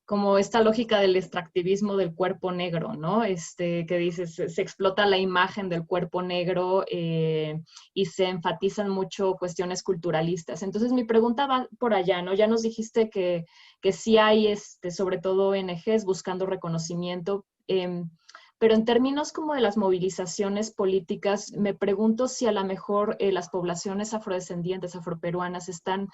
como esta lógica del extractivismo del cuerpo negro, ¿no? Que dices, se explota la imagen del cuerpo negro y se enfatizan mucho cuestiones culturalistas. Entonces, mi pregunta va por allá, ¿no? Ya nos dijiste que sí hay, sobre todo ONGs buscando reconocimiento, pero en términos como de las movilizaciones políticas, me pregunto si a lo mejor las poblaciones afrodescendientes, afroperuanas, están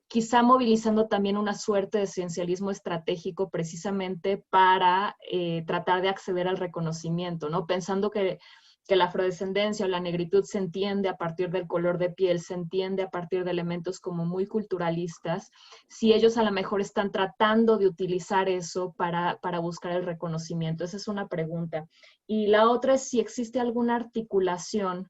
quizá movilizando también una suerte de esencialismo estratégico precisamente para tratar de acceder al reconocimiento, ¿no? Pensando que la afrodescendencia o la negritud se entiende a partir del color de piel, se entiende a partir de elementos como muy culturalistas, si ellos a lo mejor están tratando de utilizar eso para buscar el reconocimiento. Esa es una pregunta. Y la otra es si existe alguna articulación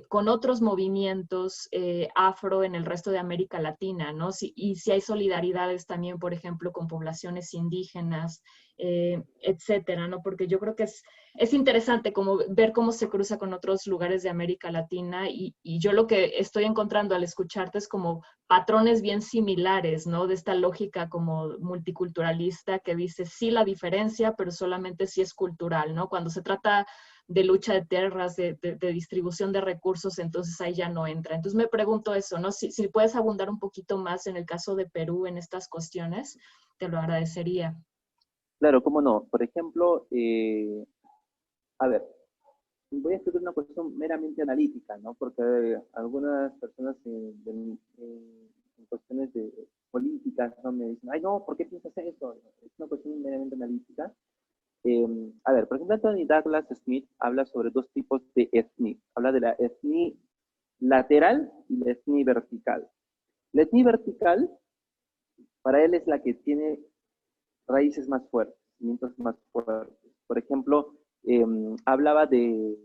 con otros movimientos afro en el resto de América Latina, ¿no? Y si hay solidaridades también, por ejemplo, con poblaciones indígenas, etcétera, ¿no? Porque yo creo que es interesante como ver cómo se cruza con otros lugares de América Latina y yo lo que estoy encontrando al escucharte es como patrones bien similares, ¿no? De esta lógica como multiculturalista que dice sí la diferencia, pero solamente si es cultural, ¿no? Cuando se trata de lucha de tierras, de distribución de recursos, entonces ahí ya no entra. Entonces me pregunto eso, ¿no? Si puedes abundar un poquito más en el caso de Perú en estas cuestiones, te lo agradecería. Claro, cómo no. Por ejemplo, a ver, voy a explicar una cuestión meramente analítica, ¿no? Porque algunas personas en cuestiones de políticas, ¿no? Me dicen, ay, no, ¿por qué piensas eso? Es una cuestión meramente analítica. A ver, por ejemplo, Anthony Douglas Smith habla sobre dos tipos de etnia. Habla de la etnia lateral y la etnia vertical. La etnia vertical, para él, es la que tiene raíces más fuertes, cimientos más fuertes. Por ejemplo, hablaba de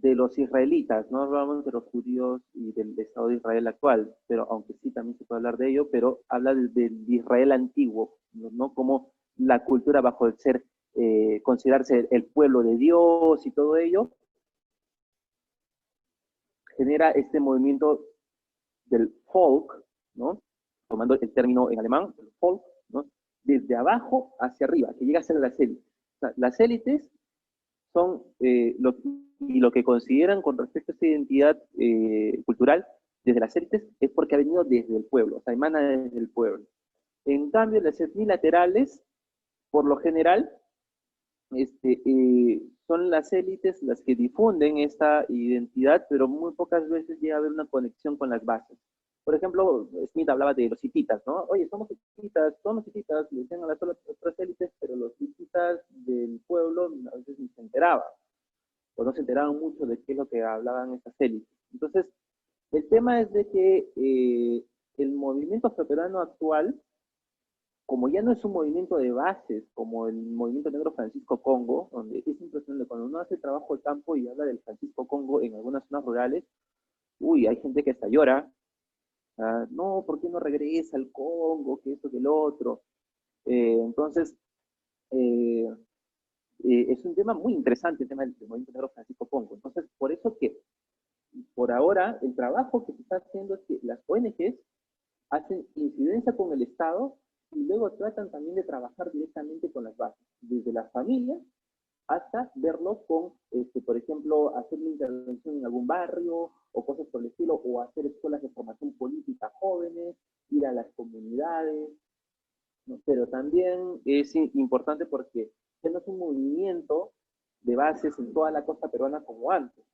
los israelitas, no hablamos de los judíos y del Estado de Israel actual, pero aunque sí también se puede hablar de ello, pero habla del Israel antiguo, ¿no? Como la cultura bajo el ser, considerarse el pueblo de Dios y todo ello, genera este movimiento del folk, ¿no? Tomando el término en alemán, el folk, ¿no? Desde abajo hacia arriba, que llega a ser las élites. O sea, las élites son lo que consideran con respecto a esta identidad cultural desde las élites es porque ha venido desde el pueblo, o sea, emana desde el pueblo. En cambio, las etnilaterales, por lo general, son las élites las que difunden esta identidad, pero muy pocas veces llega a haber una conexión con las bases. Por ejemplo, Smith hablaba de los hititas, ¿no? Oye, somos hititas, le decían a las otras élites, pero los hititas del pueblo a veces ni se enteraban, o no se enteraban mucho de qué es lo que hablaban estas élites. Entonces, el tema es de que el movimiento afroperuano actual, como ya no es un movimiento de bases, como el movimiento negro Francisco Congo, donde es impresionante, cuando uno hace trabajo de campo y habla del Francisco Congo en algunas zonas rurales, uy, hay gente que hasta llora, no, ¿por qué no regresa al Congo? Que esto, que el otro. Entonces, es un tema muy interesante, el tema del movimiento negro Francisco Congo. Entonces, por eso que, por ahora, el trabajo que se está haciendo es que las ONGs hacen incidencia con el Estado y luego tratan también de trabajar directamente con las bases, desde las familias hasta verlo con, por ejemplo, hacer una intervención en algún barrio o cosas por el estilo, o hacer escuelas de formación política jóvenes, ir a las comunidades, ¿no? Pero también es importante porque ya no es un movimiento de bases en toda la costa peruana como antes,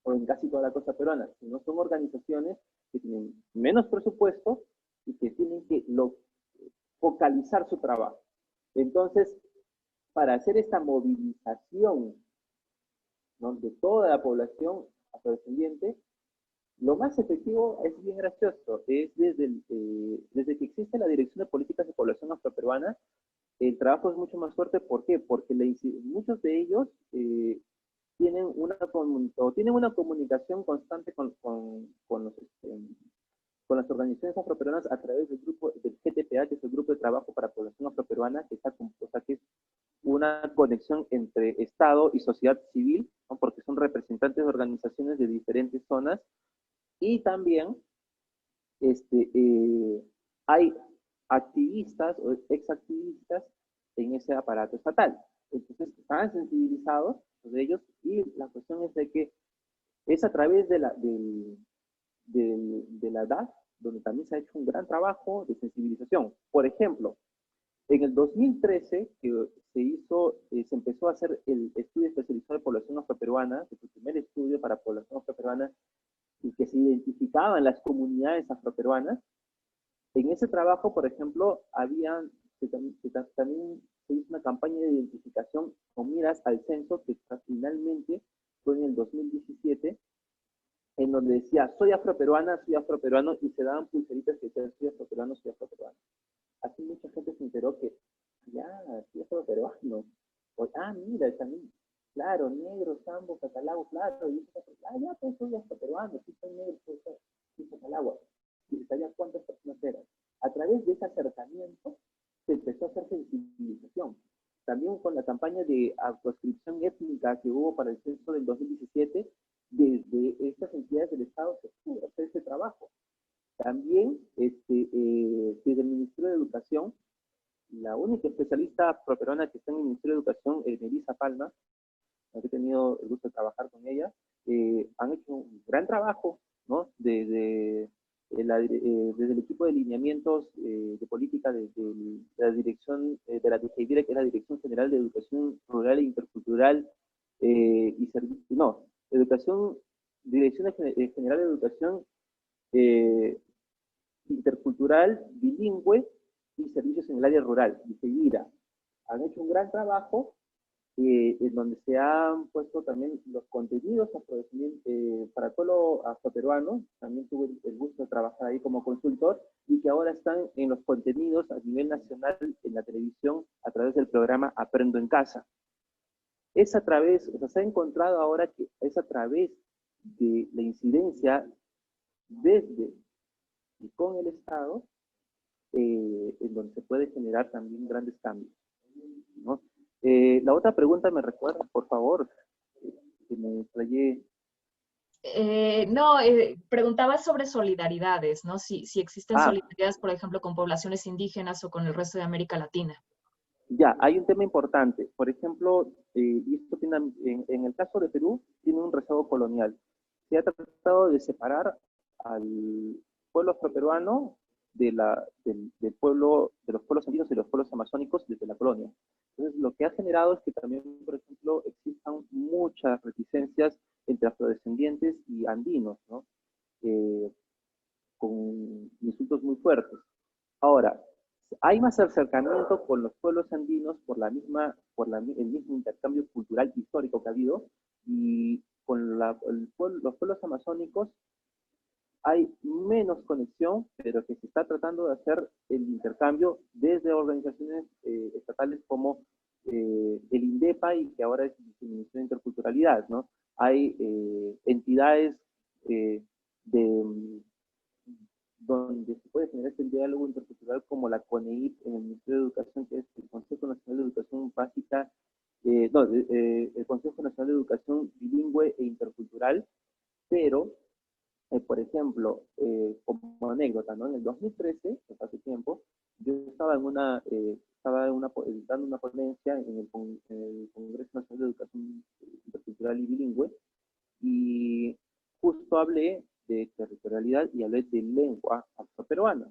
o en casi toda la costa peruana, sino son organizaciones que tienen menos presupuesto, y que tienen que focalizar su trabajo. Entonces, para hacer esta movilización, ¿no?, de toda la población afrodescendiente, lo más efectivo es bien gracioso, es desde que existe la Dirección de Políticas de Población Afroperuana, el trabajo es mucho más fuerte. ¿Por qué? Porque muchos de ellos tienen una comunicación constante con las organizaciones afroperuanas a través del grupo del GTPA, que es el Grupo de Trabajo para Población Afroperuana, que es una conexión entre Estado y sociedad civil, ¿no?, porque son representantes de organizaciones de diferentes zonas, y también hay activistas o exactivistas en ese aparato estatal. Entonces, están sensibilizados de ellos, y la cuestión es de que es a través de la DAF donde también se ha hecho un gran trabajo de sensibilización. Por ejemplo, en el 2013, que se empezó a hacer el estudio especializado de población afroperuana, que fue el primer estudio para población afroperuana, y que se identificaban las comunidades afroperuanas. En ese trabajo, por ejemplo, también se hizo una campaña de identificación con miras al censo, que finalmente fue en el 2017, en donde decía, soy afroperuana, soy afroperuano, y se daban pulseritas que decían, soy afroperuano, soy afroperuano. Así mucha gente se enteró que, ya, soy afroperuano. O, mira, también, claro, negro, sambo, catalagua, claro, y ya, pues soy afroperuano, sí soy negro, soy catalagua. Y se sabía cuántas personas eran. A través de ese acercamiento se empezó a hacer sensibilización. También con la campaña de autoscripción étnica que hubo para el censo del 2017, desde estas entidades del Estado se pudo hacer ese trabajo. También, desde el Ministerio de Educación, la única especialista afroperuana que está en el Ministerio de Educación, Melissa Palma, he tenido el gusto de trabajar con ella, han hecho un gran trabajo, ¿no?, desde el equipo de lineamientos de política de la dirección de la DGIDIRE, que es la Dirección General de Educación Rural e Intercultural, Dirección General de Educación Intercultural, Bilingüe y Servicios en el Área Rural, DGIDIRA. Han hecho un gran trabajo en donde se han puesto también los contenidos para todo lo afroperuano. También tuve el gusto de trabajar ahí como consultor, y que ahora están en los contenidos a nivel nacional en la televisión a través del programa Aprendo en Casa. Se ha encontrado ahora que es a través de la incidencia desde y con el Estado, en donde se puede generar también grandes cambios, ¿no? La otra pregunta, ¿me recuerda, por favor? Que me explayé. No, preguntaba sobre solidaridades, ¿no? Si existen solidaridades, por ejemplo, con poblaciones indígenas o con el resto de América Latina. Ya, hay un tema importante. Por ejemplo, y esto en el caso de Perú, tiene un rezago colonial. Se ha tratado de separar al pueblo afroperuano del pueblo, de los pueblos andinos y los pueblos amazónicos desde la colonia. Entonces, lo que ha generado es que también, por ejemplo, existan muchas reticencias entre afrodescendientes y andinos, ¿no? Con insultos muy fuertes. Ahora, hay más acercamiento con los pueblos andinos por el mismo intercambio cultural histórico que ha habido, y con los pueblos amazónicos hay menos conexión, pero que se está tratando de hacer el intercambio desde organizaciones estatales como el INDEPA, y que ahora es el Ministerio de Interculturalidad, ¿no? Hay entidades donde se puede generar este diálogo intercultural, como la CONEIP en el Ministerio de Educación, que es el Consejo Nacional de Educación Básica, el Consejo Nacional de Educación Bilingüe e Intercultural. Pero, por ejemplo, como anécdota, ¿no?, en el 2013, hace tiempo, yo estaba dando una ponencia en el Congreso Nacional de Educación Intercultural y Bilingüe, y justo hablé de territorialidad y hablé de lengua afroperuana,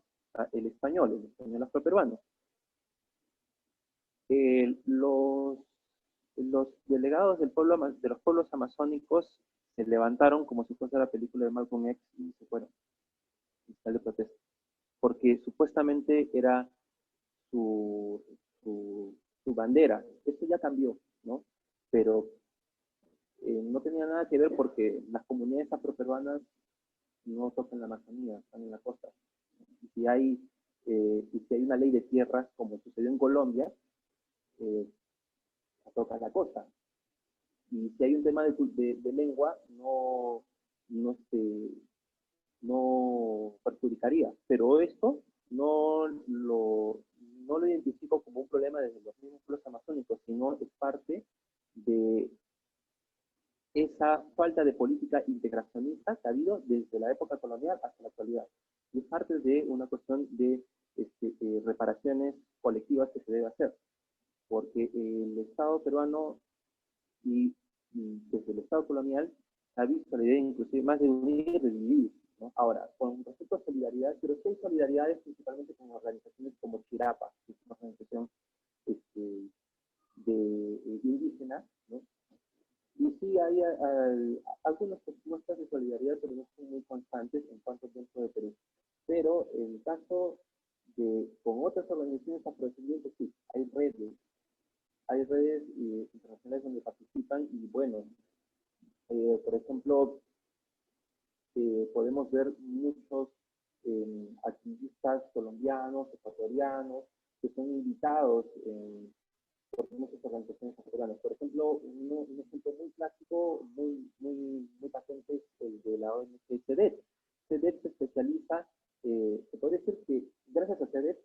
el español afroperuano. Los delegados de los pueblos amazónicos se levantaron como si fuese la película de Malcolm X y se fueron, de protesta. porque supuestamente era su, su bandera. Esto ya cambió, ¿no? Pero no tenía nada que ver porque las comunidades afroperuanas no tocan la Amazonía, están en la costa. Y si hay una ley de tierras, como sucedió en Colombia, toca la costa. Y si hay un tema de lengua, no perjudicaría. Pero esto no lo identifico como un problema desde los mismos pueblos amazónicos, sino es parte de esa falta de política integracionista que ha habido desde la época colonial hasta la actualidad. Y es parte de una cuestión de reparaciones colectivas que se debe hacer, porque el Estado peruano y desde el Estado colonial ha visto la idea inclusive más de unir y de dividir, ¿no? Ahora, con respecto a solidaridad, pero sí hay solidaridades principalmente con organizaciones como Chirapa, que es una organización indígena, ¿no? Y sí hay algunas muestras de solidaridad, pero no son muy constantes en cuanto dentro de Perú. Pero en el caso con otras organizaciones afrodescendientes, sí, hay redes internacionales donde participan y bueno, por ejemplo, podemos ver muchos activistas colombianos, ecuatorianos, que son invitados por muchas organizaciones africanas. Por ejemplo, un ejemplo muy clásico, muy patente, es el de la ONG CEDET. CEDET se especializa, se puede decir que gracias a CEDET,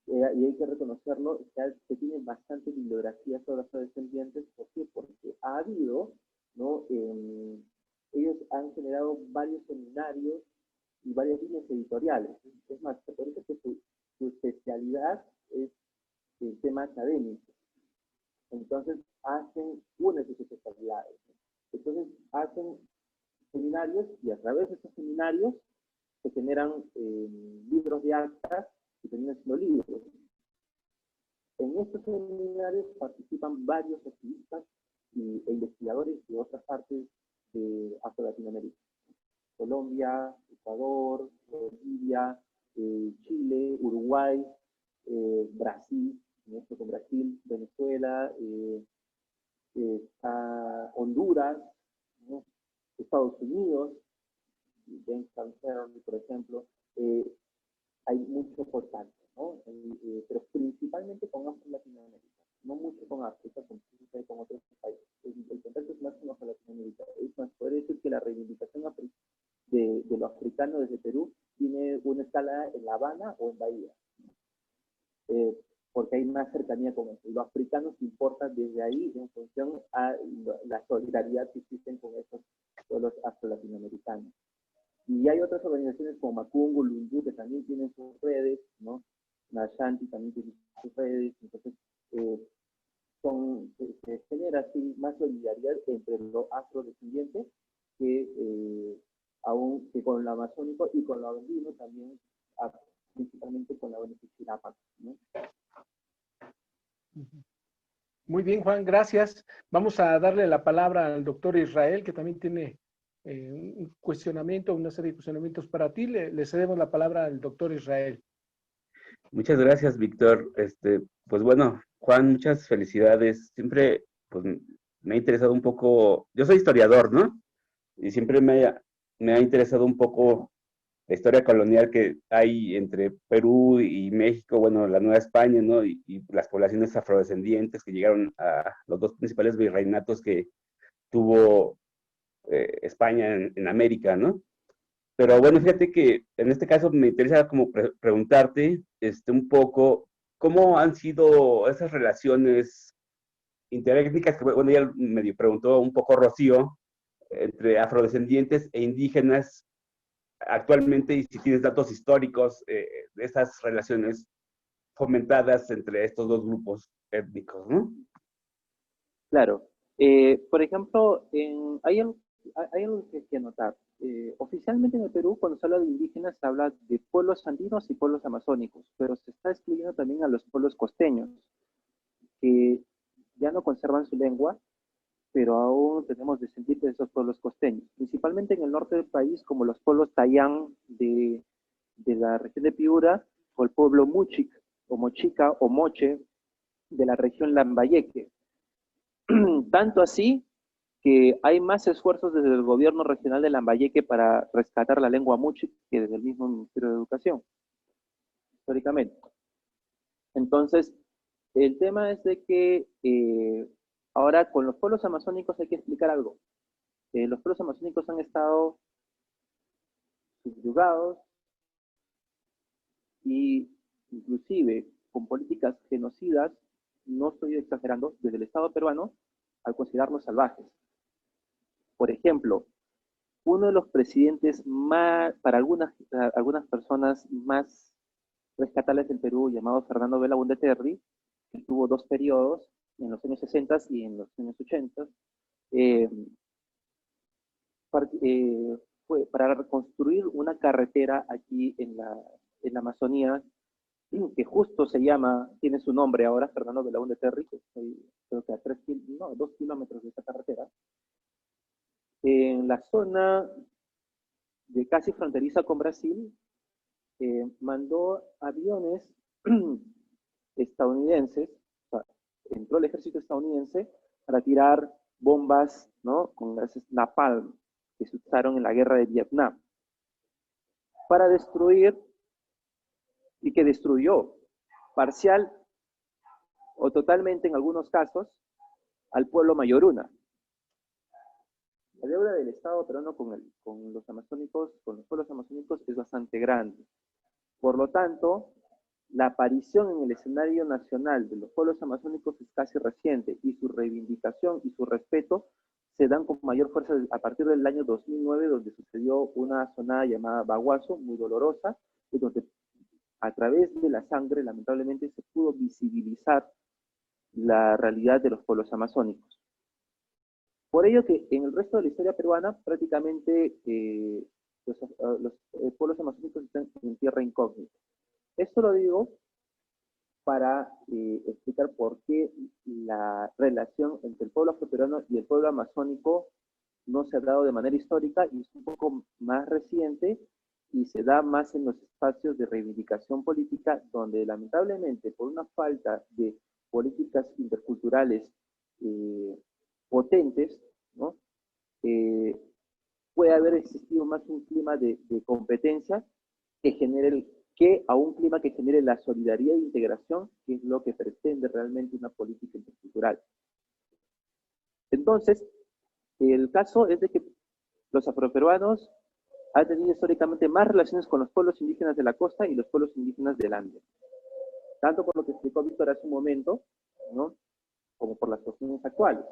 y hay que reconocerlo, se tiene bastante bibliografía sobre los afrodescendientes. ¿Por qué? Porque ha habido, ¿no? Ellos han generado varios seminarios y varias líneas editoriales. Es más, se puede decir que su especialidad es el tema académico. Entonces, hacen una de sus especialidades. Entonces, hacen seminarios y a través de esos seminarios se generan libros de actas y terminan siendo libros. En estos seminarios participan varios activistas e investigadores de otras partes de Afro-Latinoamérica. Colombia, Ecuador, Bolivia, Chile, Uruguay, Brasil, con Brasil, Venezuela, Honduras, ¿no? Estados Unidos, James Cancer, por ejemplo, hay mucho contacto, ¿no? Pero principalmente con Afro-Latinoamérica, no mucho con África, con otros países. El contacto es más con Afro-Latinoamérica. Es más, podría decir que la reivindicación de lo africano desde Perú tiene una escala en La Habana o en Bahía, porque hay más cercanía con eso. Y lo africano se importa desde ahí en función a la solidaridad que existen con esos pueblos afro-latinoamericanos. Y hay otras organizaciones como Macungo, Lundu, que también tienen sus redes, ¿no? Nashanti también tiene sus redes. Entonces, se genera así más solidaridad entre los afrodescendientes que con lo amazónico y con lo andino también, principalmente con la ONG Chirapa, ¿no? Muy bien, Juan, gracias. Vamos a darle la palabra al doctor Israel, que también tiene un cuestionamiento, una serie de cuestionamientos para ti. Le cedemos la palabra al doctor Israel. Muchas gracias, Víctor. Pues bueno, Juan, muchas felicidades. Siempre pues, me ha interesado un poco, yo soy historiador, ¿no? Y siempre me ha interesado un poco la historia colonial que hay entre Perú y México, bueno, la Nueva España, ¿no? Y las poblaciones afrodescendientes que llegaron a los dos principales virreinatos que tuvo España en América, ¿no? Pero bueno, fíjate que en este caso me interesa como preguntarte un poco cómo han sido esas relaciones interétnicas, que bueno, ya medio preguntó un poco Rocío, entre afrodescendientes e indígenas actualmente, y si tienes datos históricos de esas relaciones fomentadas entre estos dos grupos étnicos, ¿no? Claro. Por ejemplo, hay algo que notar. Oficialmente en el Perú, cuando se habla de indígenas, se habla de pueblos andinos y pueblos amazónicos, pero se está excluyendo también a los pueblos costeños, que ya no conservan su lengua pero aún tenemos descendientes de esos pueblos costeños, principalmente en el norte del país, como los pueblos Tayán de la región de Piura, o el pueblo Muchic, o Mochica, o Moche, de la región Lambayeque. Tanto así que hay más esfuerzos desde el gobierno regional de Lambayeque para rescatar la lengua Muchic que desde el mismo Ministerio de Educación, históricamente. Entonces, el tema es de que ahora con los pueblos amazónicos hay que explicar algo. Los pueblos amazónicos han estado subyugados y inclusive con políticas genocidas, no estoy exagerando, desde el Estado peruano, al considerarlos salvajes. Por ejemplo, uno de los presidentes más, para algunas personas más rescatables del Perú, llamado Fernando Belaúnde Terry, que tuvo 2 periodos, en los años 60 y en los años 80, fue para reconstruir una carretera aquí en la Amazonía, que justo tiene su nombre ahora, Fernando Belaúnde Terry, que creo que a 2 kilómetros de esta carretera, en la zona de casi fronteriza con Brasil, mandó aviones estadounidenses, o sea, entró el ejército estadounidense para tirar bombas, ¿no?, con gases napalm que se usaron en la guerra de Vietnam, para destruir, y que destruyó parcial o totalmente en algunos casos al pueblo mayoruna. La deuda del Estado peruano con los pueblos amazónicos es bastante grande. Por lo tanto, la aparición en el escenario nacional de los pueblos amazónicos es casi reciente y su reivindicación y su respeto se dan con mayor fuerza a partir del año 2009, donde sucedió una zona llamada Baguazo, muy dolorosa, y donde a través de la sangre, lamentablemente, se pudo visibilizar la realidad de los pueblos amazónicos. Por ello que en el resto de la historia peruana, prácticamente los pueblos amazónicos están en tierra incógnita. Esto lo digo para explicar por qué la relación entre el pueblo afroperuano y el pueblo amazónico no se ha dado de manera histórica y es un poco más reciente y se da más en los espacios de reivindicación política, donde lamentablemente por una falta de políticas interculturales potentes, ¿no?, puede haber existido más un clima de competencia que a un clima que genere la solidaridad e integración, que es lo que pretende realmente una política intercultural. Entonces, el caso es de que los afroperuanos han tenido históricamente más relaciones con los pueblos indígenas de la costa y los pueblos indígenas del Ande. Tanto por lo que explicó Víctor hace un momento, ¿no?, como por las cuestiones actuales,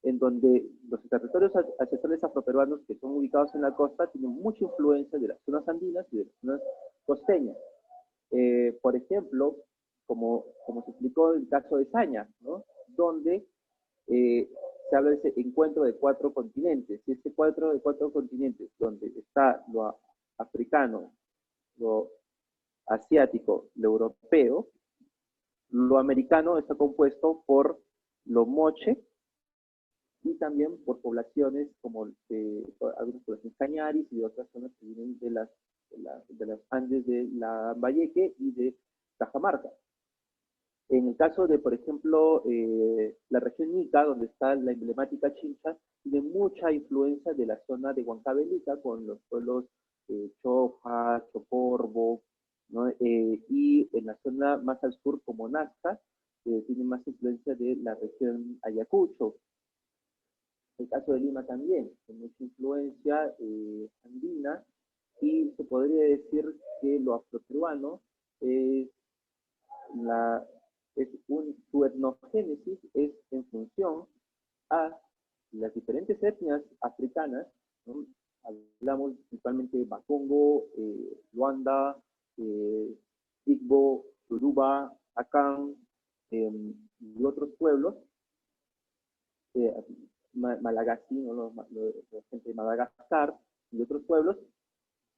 en donde los territorios ancestrales afroperuanos que son ubicados en la costa tienen mucha influencia de las zonas andinas y de las zonas costeñas. Por ejemplo, como se explicó en el caso de Saña, ¿no?, donde se habla de ese encuentro de 4 continentes, y este encuentro de 4 continentes, donde está lo africano, lo asiático, lo europeo, lo americano está compuesto por lo moche, y también por poblaciones como algunas poblaciones cañaris y de otras zonas que vienen de las Andes de Lambayeque y de Cajamarca. En el caso de, por ejemplo, la región Ica, donde está la emblemática Chincha, tiene mucha influencia de la zona de Huancavelica con los pueblos Choja, Chocorvo, ¿no?, y en la zona más al sur como Nazca, tiene más influencia de la región Ayacucho. El caso de Lima también, con mucha influencia andina, y se podría decir que lo afroperuano su etnogénesis es en función a las diferentes etnias africanas, ¿no? Hablamos principalmente de Bakongo, Luanda, Igbo, Yoruba, Akan y otros pueblos, Malagasy, ¿no?, la gente de Madagascar y otros pueblos,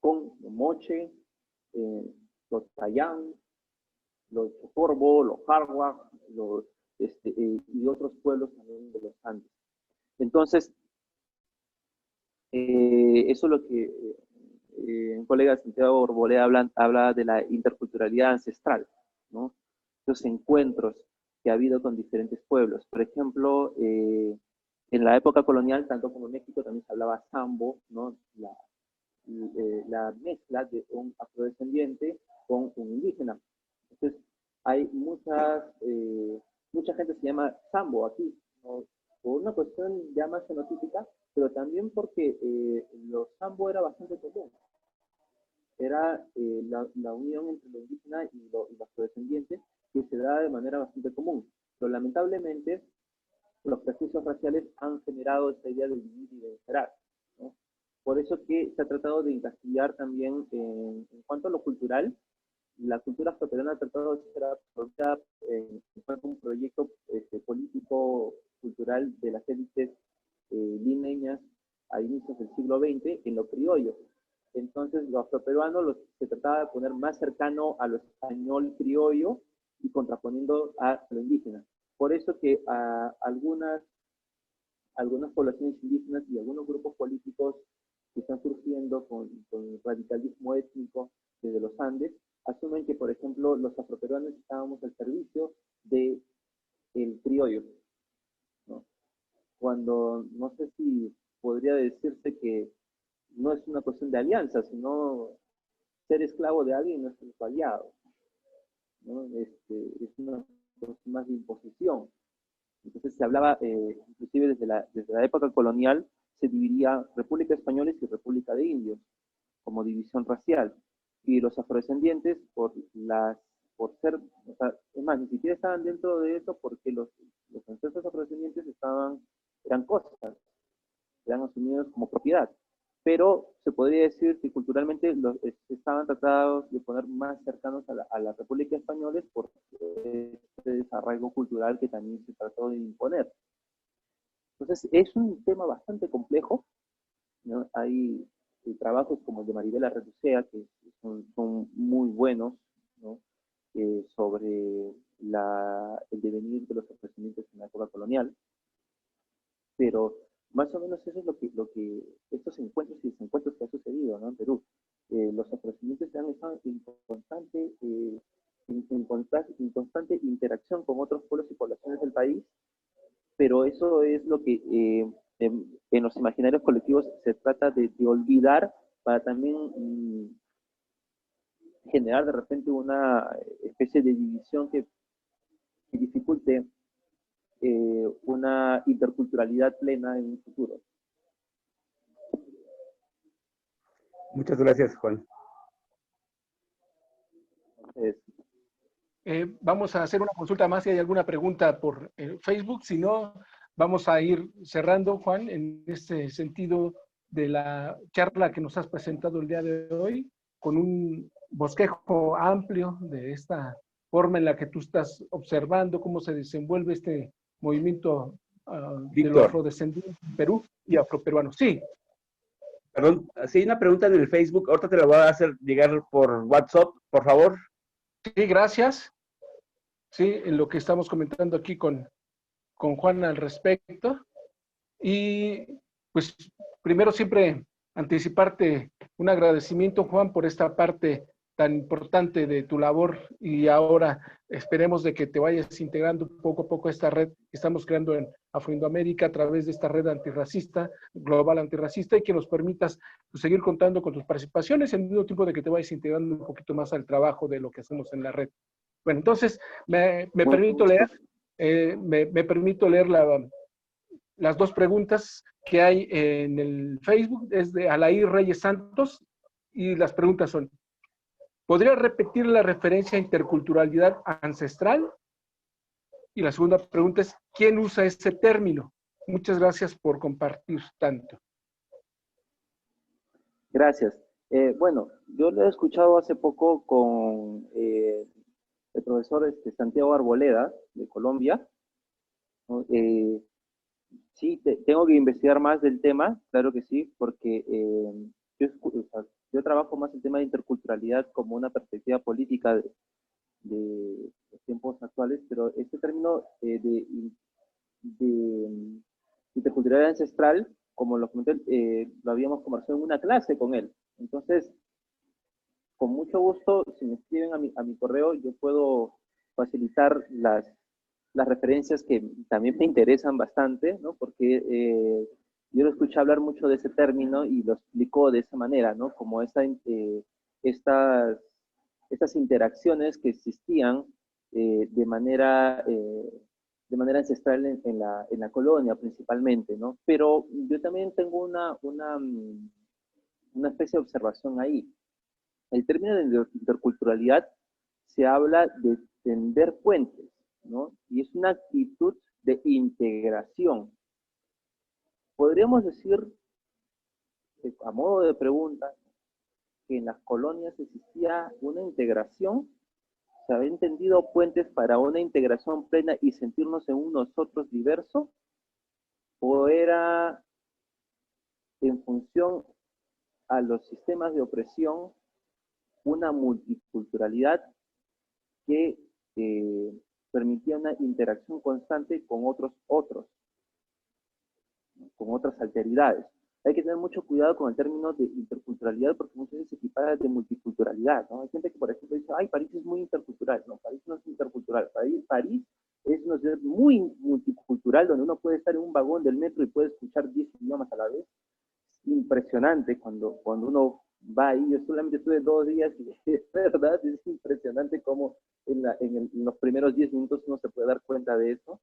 con los Moche, los Tayán, los Chocorvo, los Jarwa, y otros pueblos también de los Andes. Entonces, eso es lo que un colega Santiago Arboleda habla de la interculturalidad ancestral, ¿no? Los encuentros que ha habido con diferentes pueblos. Por ejemplo, en la época colonial, tanto como en México, también se hablaba sambo, ¿no? La mezcla de un afrodescendiente con un indígena. Entonces, hay mucha gente se llama sambo aquí, ¿no? Por una cuestión ya más fenotípica, pero también porque los sambo era bastante común. Era la unión entre lo indígena y los afrodescendientes que se da de manera bastante común. Pero lamentablemente, los prejuicios raciales han generado esta idea de dividir y vencer, ¿no? Por eso que se ha tratado de encasillar también en cuanto a lo cultural, la cultura afroperuana ha tratado de ser absorbida en un proyecto político cultural de las élites limeñas a inicios del siglo XX en lo criollo. Entonces, lo afroperuano se trataba de poner más cercano a lo español criollo y contraponiendo a lo indígena. Por eso que algunas poblaciones indígenas y algunos grupos políticos que están surgiendo con radicalismo étnico desde los Andes, asumen que, por ejemplo, los afroperuanos estábamos al servicio del criollo, ¿no? Cuando no sé si podría decirse que no es una cuestión de alianza, sino ser esclavo de alguien no es ser su aliado, ¿no? Es una cuestión más de imposición. Entonces se hablaba, inclusive desde la época colonial, se dividía República Españoles y República de Indios, como división racial. Y los afrodescendientes, por ser, o sea, es más, ni siquiera estaban dentro de eso porque los ancestros afrodescendientes eran cosas, eran asumidos como propiedad. Pero se podría decir que culturalmente estaban tratados de poner más cercanos a la República Española por este desarraigo cultural que también se trató de imponer. Entonces, es un tema bastante complejo, ¿no? Hay trabajos como el de Maribela Reducea, que son muy buenos, ¿no? Sobre el devenir de los ofrecimientos en la época colonial, pero más o menos eso es lo que estos encuentros y desencuentros que ha sucedido, ¿no? En Perú. Los ofrecimientos han estado en constante interacción con otros pueblos y poblaciones del país, pero eso es lo que en los imaginarios colectivos se trata de olvidar para también generar de repente una especie de división que dificulte una interculturalidad plena en un futuro. Muchas gracias, Juan. Vamos a hacer una consulta más si hay alguna pregunta por Facebook. Si no, vamos a ir cerrando, Juan, en este sentido de la charla que nos has presentado el día de hoy, con un bosquejo amplio de esta forma en la que tú estás observando cómo se desenvuelve este movimiento de los afrodescendientes en Perú y afroperuano. Sí. Perdón, sí hay una pregunta en el Facebook, ahorita te la voy a hacer llegar por WhatsApp, por favor. Sí, gracias. Sí, en lo que estamos comentando aquí con Juan al respecto. Y pues primero siempre anticiparte un agradecimiento, Juan, por esta parte tan importante de tu labor, y ahora esperemos de que te vayas integrando poco a poco a esta red que estamos creando en Afroindoamérica a través de esta red antirracista, global antirracista, y que nos permitas pues, seguir contando con tus participaciones, en el mismo tiempo de que te vayas integrando un poquito más al trabajo de lo que hacemos en la red. Bueno, entonces me permito leer las dos preguntas que hay en el Facebook. Es de Alaí Reyes Santos, y las preguntas son: ¿podría repetir la referencia a interculturalidad ancestral? Y la segunda pregunta es: ¿quién usa ese término? Muchas gracias por compartir tanto. Gracias. Bueno, yo lo he escuchado hace poco con el profesor Santiago Arboleda, de Colombia, ¿no? Sí, tengo que investigar más del tema, claro que sí, porque yo trabajo más el tema de interculturalidad como una perspectiva política de los tiempos actuales, pero este término de interculturalidad ancestral, como lo comenté, lo habíamos conversado en una clase con él. Entonces, con mucho gusto, si me escriben a mi correo, yo puedo facilitar las referencias que también me interesan bastante, ¿no? Porque yo lo escuché hablar mucho de ese término y lo explicó de esa manera, ¿no? Como estas interacciones que existían de manera ancestral en la colonia principalmente, ¿no? Pero yo también tengo una especie de observación ahí. El término de interculturalidad se habla de tender puentes, ¿no? Y es una actitud de integración. Podríamos decir, a modo de pregunta, que en las colonias existía una integración, se habían tendido puentes para una integración plena y sentirnos en un nosotros diverso, o era en función a los sistemas de opresión una multiculturalidad que permitía una interacción constante con con otras alteridades. Hay que tener mucho cuidado con el término de interculturalidad porque muchas veces se equipara de multiculturalidad, ¿no? Hay gente que, por ejemplo, dice, ay, París es muy intercultural. No, París no es intercultural. París es una ciudad muy multicultural donde uno puede estar en un vagón del metro y puede escuchar 10 idiomas a la vez. Impresionante cuando uno va ahí. Yo solamente estuve 2 días y es verdad, es impresionante cómo en los primeros 10 minutos uno se puede dar cuenta de eso,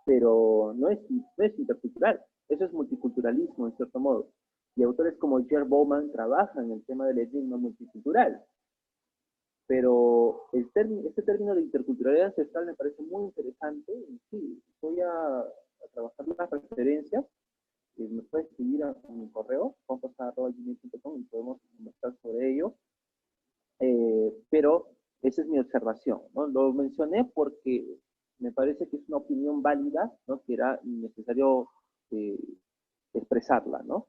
pero no es intercultural, eso es multiculturalismo en cierto modo. Y autores como Jared Bowman trabajan en el tema del enigma multicultural. Pero este término de interculturalidad ancestral me parece muy interesante y sí, voy a trabajar las referencias. Me puede escribir a mi correo, composta.gmail.com y podemos conversar sobre ello. Pero esa es mi observación, ¿no? Lo mencioné porque me parece que es una opinión válida, ¿no? Que era necesario expresarla, ¿no?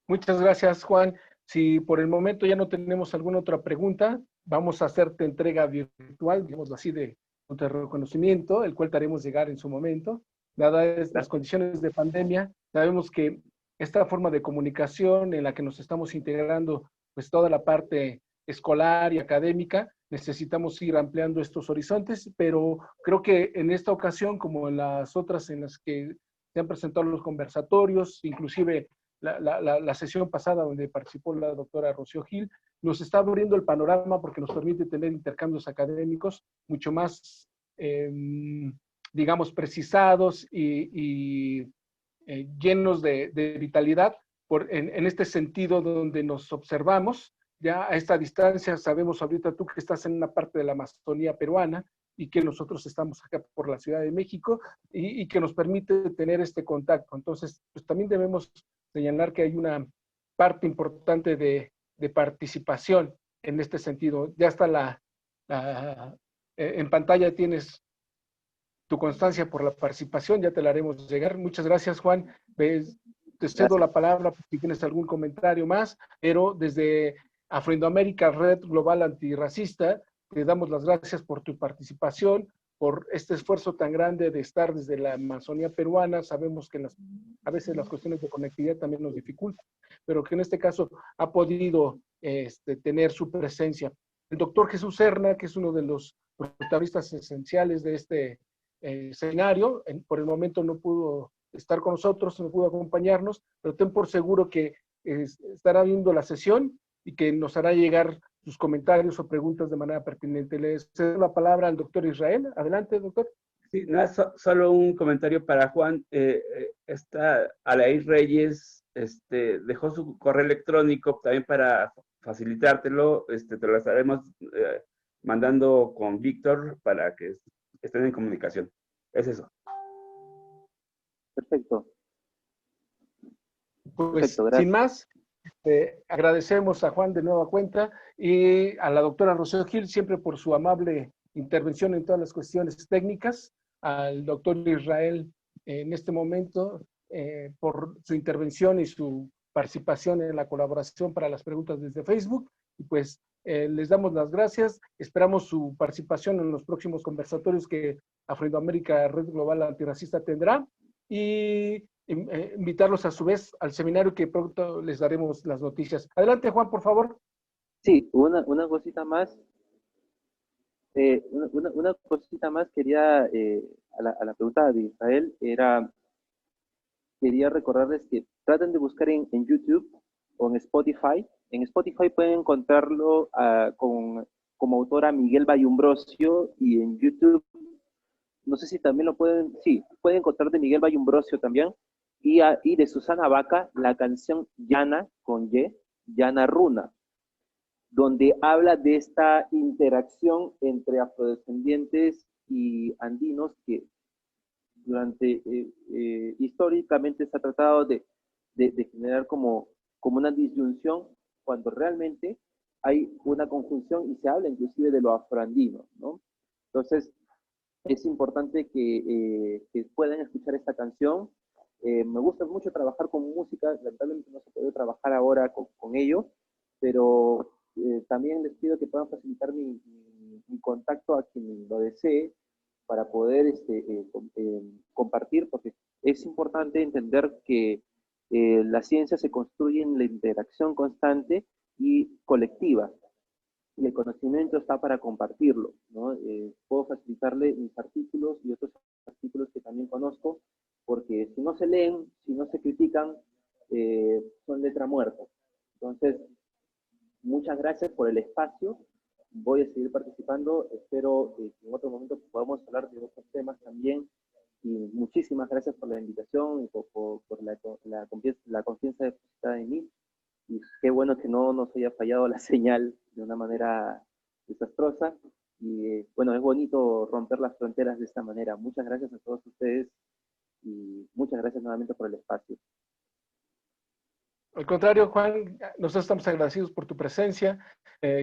Muchas gracias, Juan. Si por el momento ya no tenemos alguna otra pregunta, vamos a hacerte entrega virtual, digamos así, de nuestro reconocimiento, el cual te haremos llegar en su momento. Dadas las condiciones de pandemia, sabemos que esta forma de comunicación en la que nos estamos integrando, pues toda la parte escolar y académica, necesitamos ir ampliando estos horizontes, pero creo que en esta ocasión, como en las otras en las que se han presentado los conversatorios, inclusive la sesión pasada donde participó la doctora Rocío Gil, nos está abriendo el panorama porque nos permite tener intercambios académicos mucho más, digamos, precisados y llenos de vitalidad en este sentido donde nos observamos. Ya a esta distancia sabemos ahorita tú que estás en una parte de la Amazonía peruana y que nosotros estamos acá por la Ciudad de México y que nos permite tener este contacto. Entonces, pues también debemos señalar que hay una parte importante de participación en este sentido. Ya está en pantalla tienes tu constancia por la participación, ya te la haremos llegar. Muchas gracias, Juan. Te cedo la palabra si tienes algún comentario más, pero desde Afroindoamérica, Red Global Antirracista, te damos las gracias por tu participación, por este esfuerzo tan grande de estar desde la Amazonía peruana. Sabemos que a veces las cuestiones de conectividad también nos dificultan, pero que en este caso ha podido tener su presencia. El doctor Jesús Serna, que es uno de los protagonistas esenciales de este seminario, por el momento no pudo estar con nosotros, no pudo acompañarnos, pero ten por seguro que estará viendo la sesión y que nos hará llegar sus comentarios o preguntas de manera pertinente. Le cedo la palabra al doctor Israel. Adelante, doctor. Sí, no es solo un comentario para Juan. Alair Reyes dejó su correo electrónico también para facilitártelo. Te lo estaremos mandando con Víctor para que estén en comunicación. Es eso. Perfecto. Pues Perfecto, sin más, agradecemos a Juan de nueva cuenta y a la doctora Rocío Gil siempre por su amable intervención en todas las cuestiones técnicas, al doctor Israel en este momento por su intervención y su participación en la colaboración para las preguntas desde Facebook. Y pues les damos las gracias. Esperamos su participación en los próximos conversatorios que Afroamérica Red Global Antirracista tendrá. Y invitarlos a su vez al seminario que pronto les daremos las noticias. Adelante, Juan, por favor. Sí, una cosita más. Una cosita más quería, a la pregunta de Israel, quería recordarles que traten de buscar en YouTube o en Spotify. En Spotify pueden encontrarlo como autora Miguel Bayumbrosio, y en YouTube, no sé si también pueden encontrar de Miguel Bayumbrosio también, y de Susana Vaca, la canción Llana, con Y, Llana Runa, donde habla de esta interacción entre afrodescendientes y andinos que históricamente se ha tratado de generar como una disyunción, cuando realmente hay una conjunción y se habla inclusive de lo afroandino, ¿no? Entonces, es importante que puedan escuchar esta canción. Me gusta mucho trabajar con música, lamentablemente no se puede trabajar ahora con ello, pero también les pido que puedan facilitar mi contacto a quien lo desee para poder compartir, porque es importante entender que la ciencia se construye en la interacción constante y colectiva, y el conocimiento está para compartirlo, ¿no? Puedo facilitarle mis artículos y otros artículos que también conozco, porque si no se leen, si no se critican, son letra muerta. Entonces, muchas gracias por el espacio. Voy a seguir participando. Espero que en otro momento podamos hablar de otros temas también. Y muchísimas gracias por la invitación y por la confianza depositada en mí. Y qué bueno que no nos haya fallado la señal de una manera desastrosa. Y bueno, es bonito romper las fronteras de esta manera. Muchas gracias a todos ustedes y muchas gracias nuevamente por el espacio. Al contrario, Juan, nosotros estamos agradecidos por tu presencia.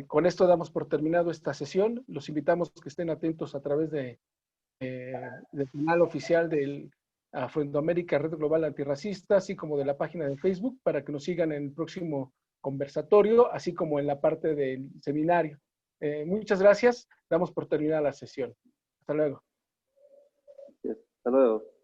Con esto damos por terminado esta sesión. Los invitamos a que estén atentos a través del canal oficial del Afroamérica Red Global Antirracista, así como de la página de Facebook, para que nos sigan en el próximo conversatorio, así como en la parte del seminario. Muchas gracias. Damos por terminada la sesión. Hasta luego. Hasta luego.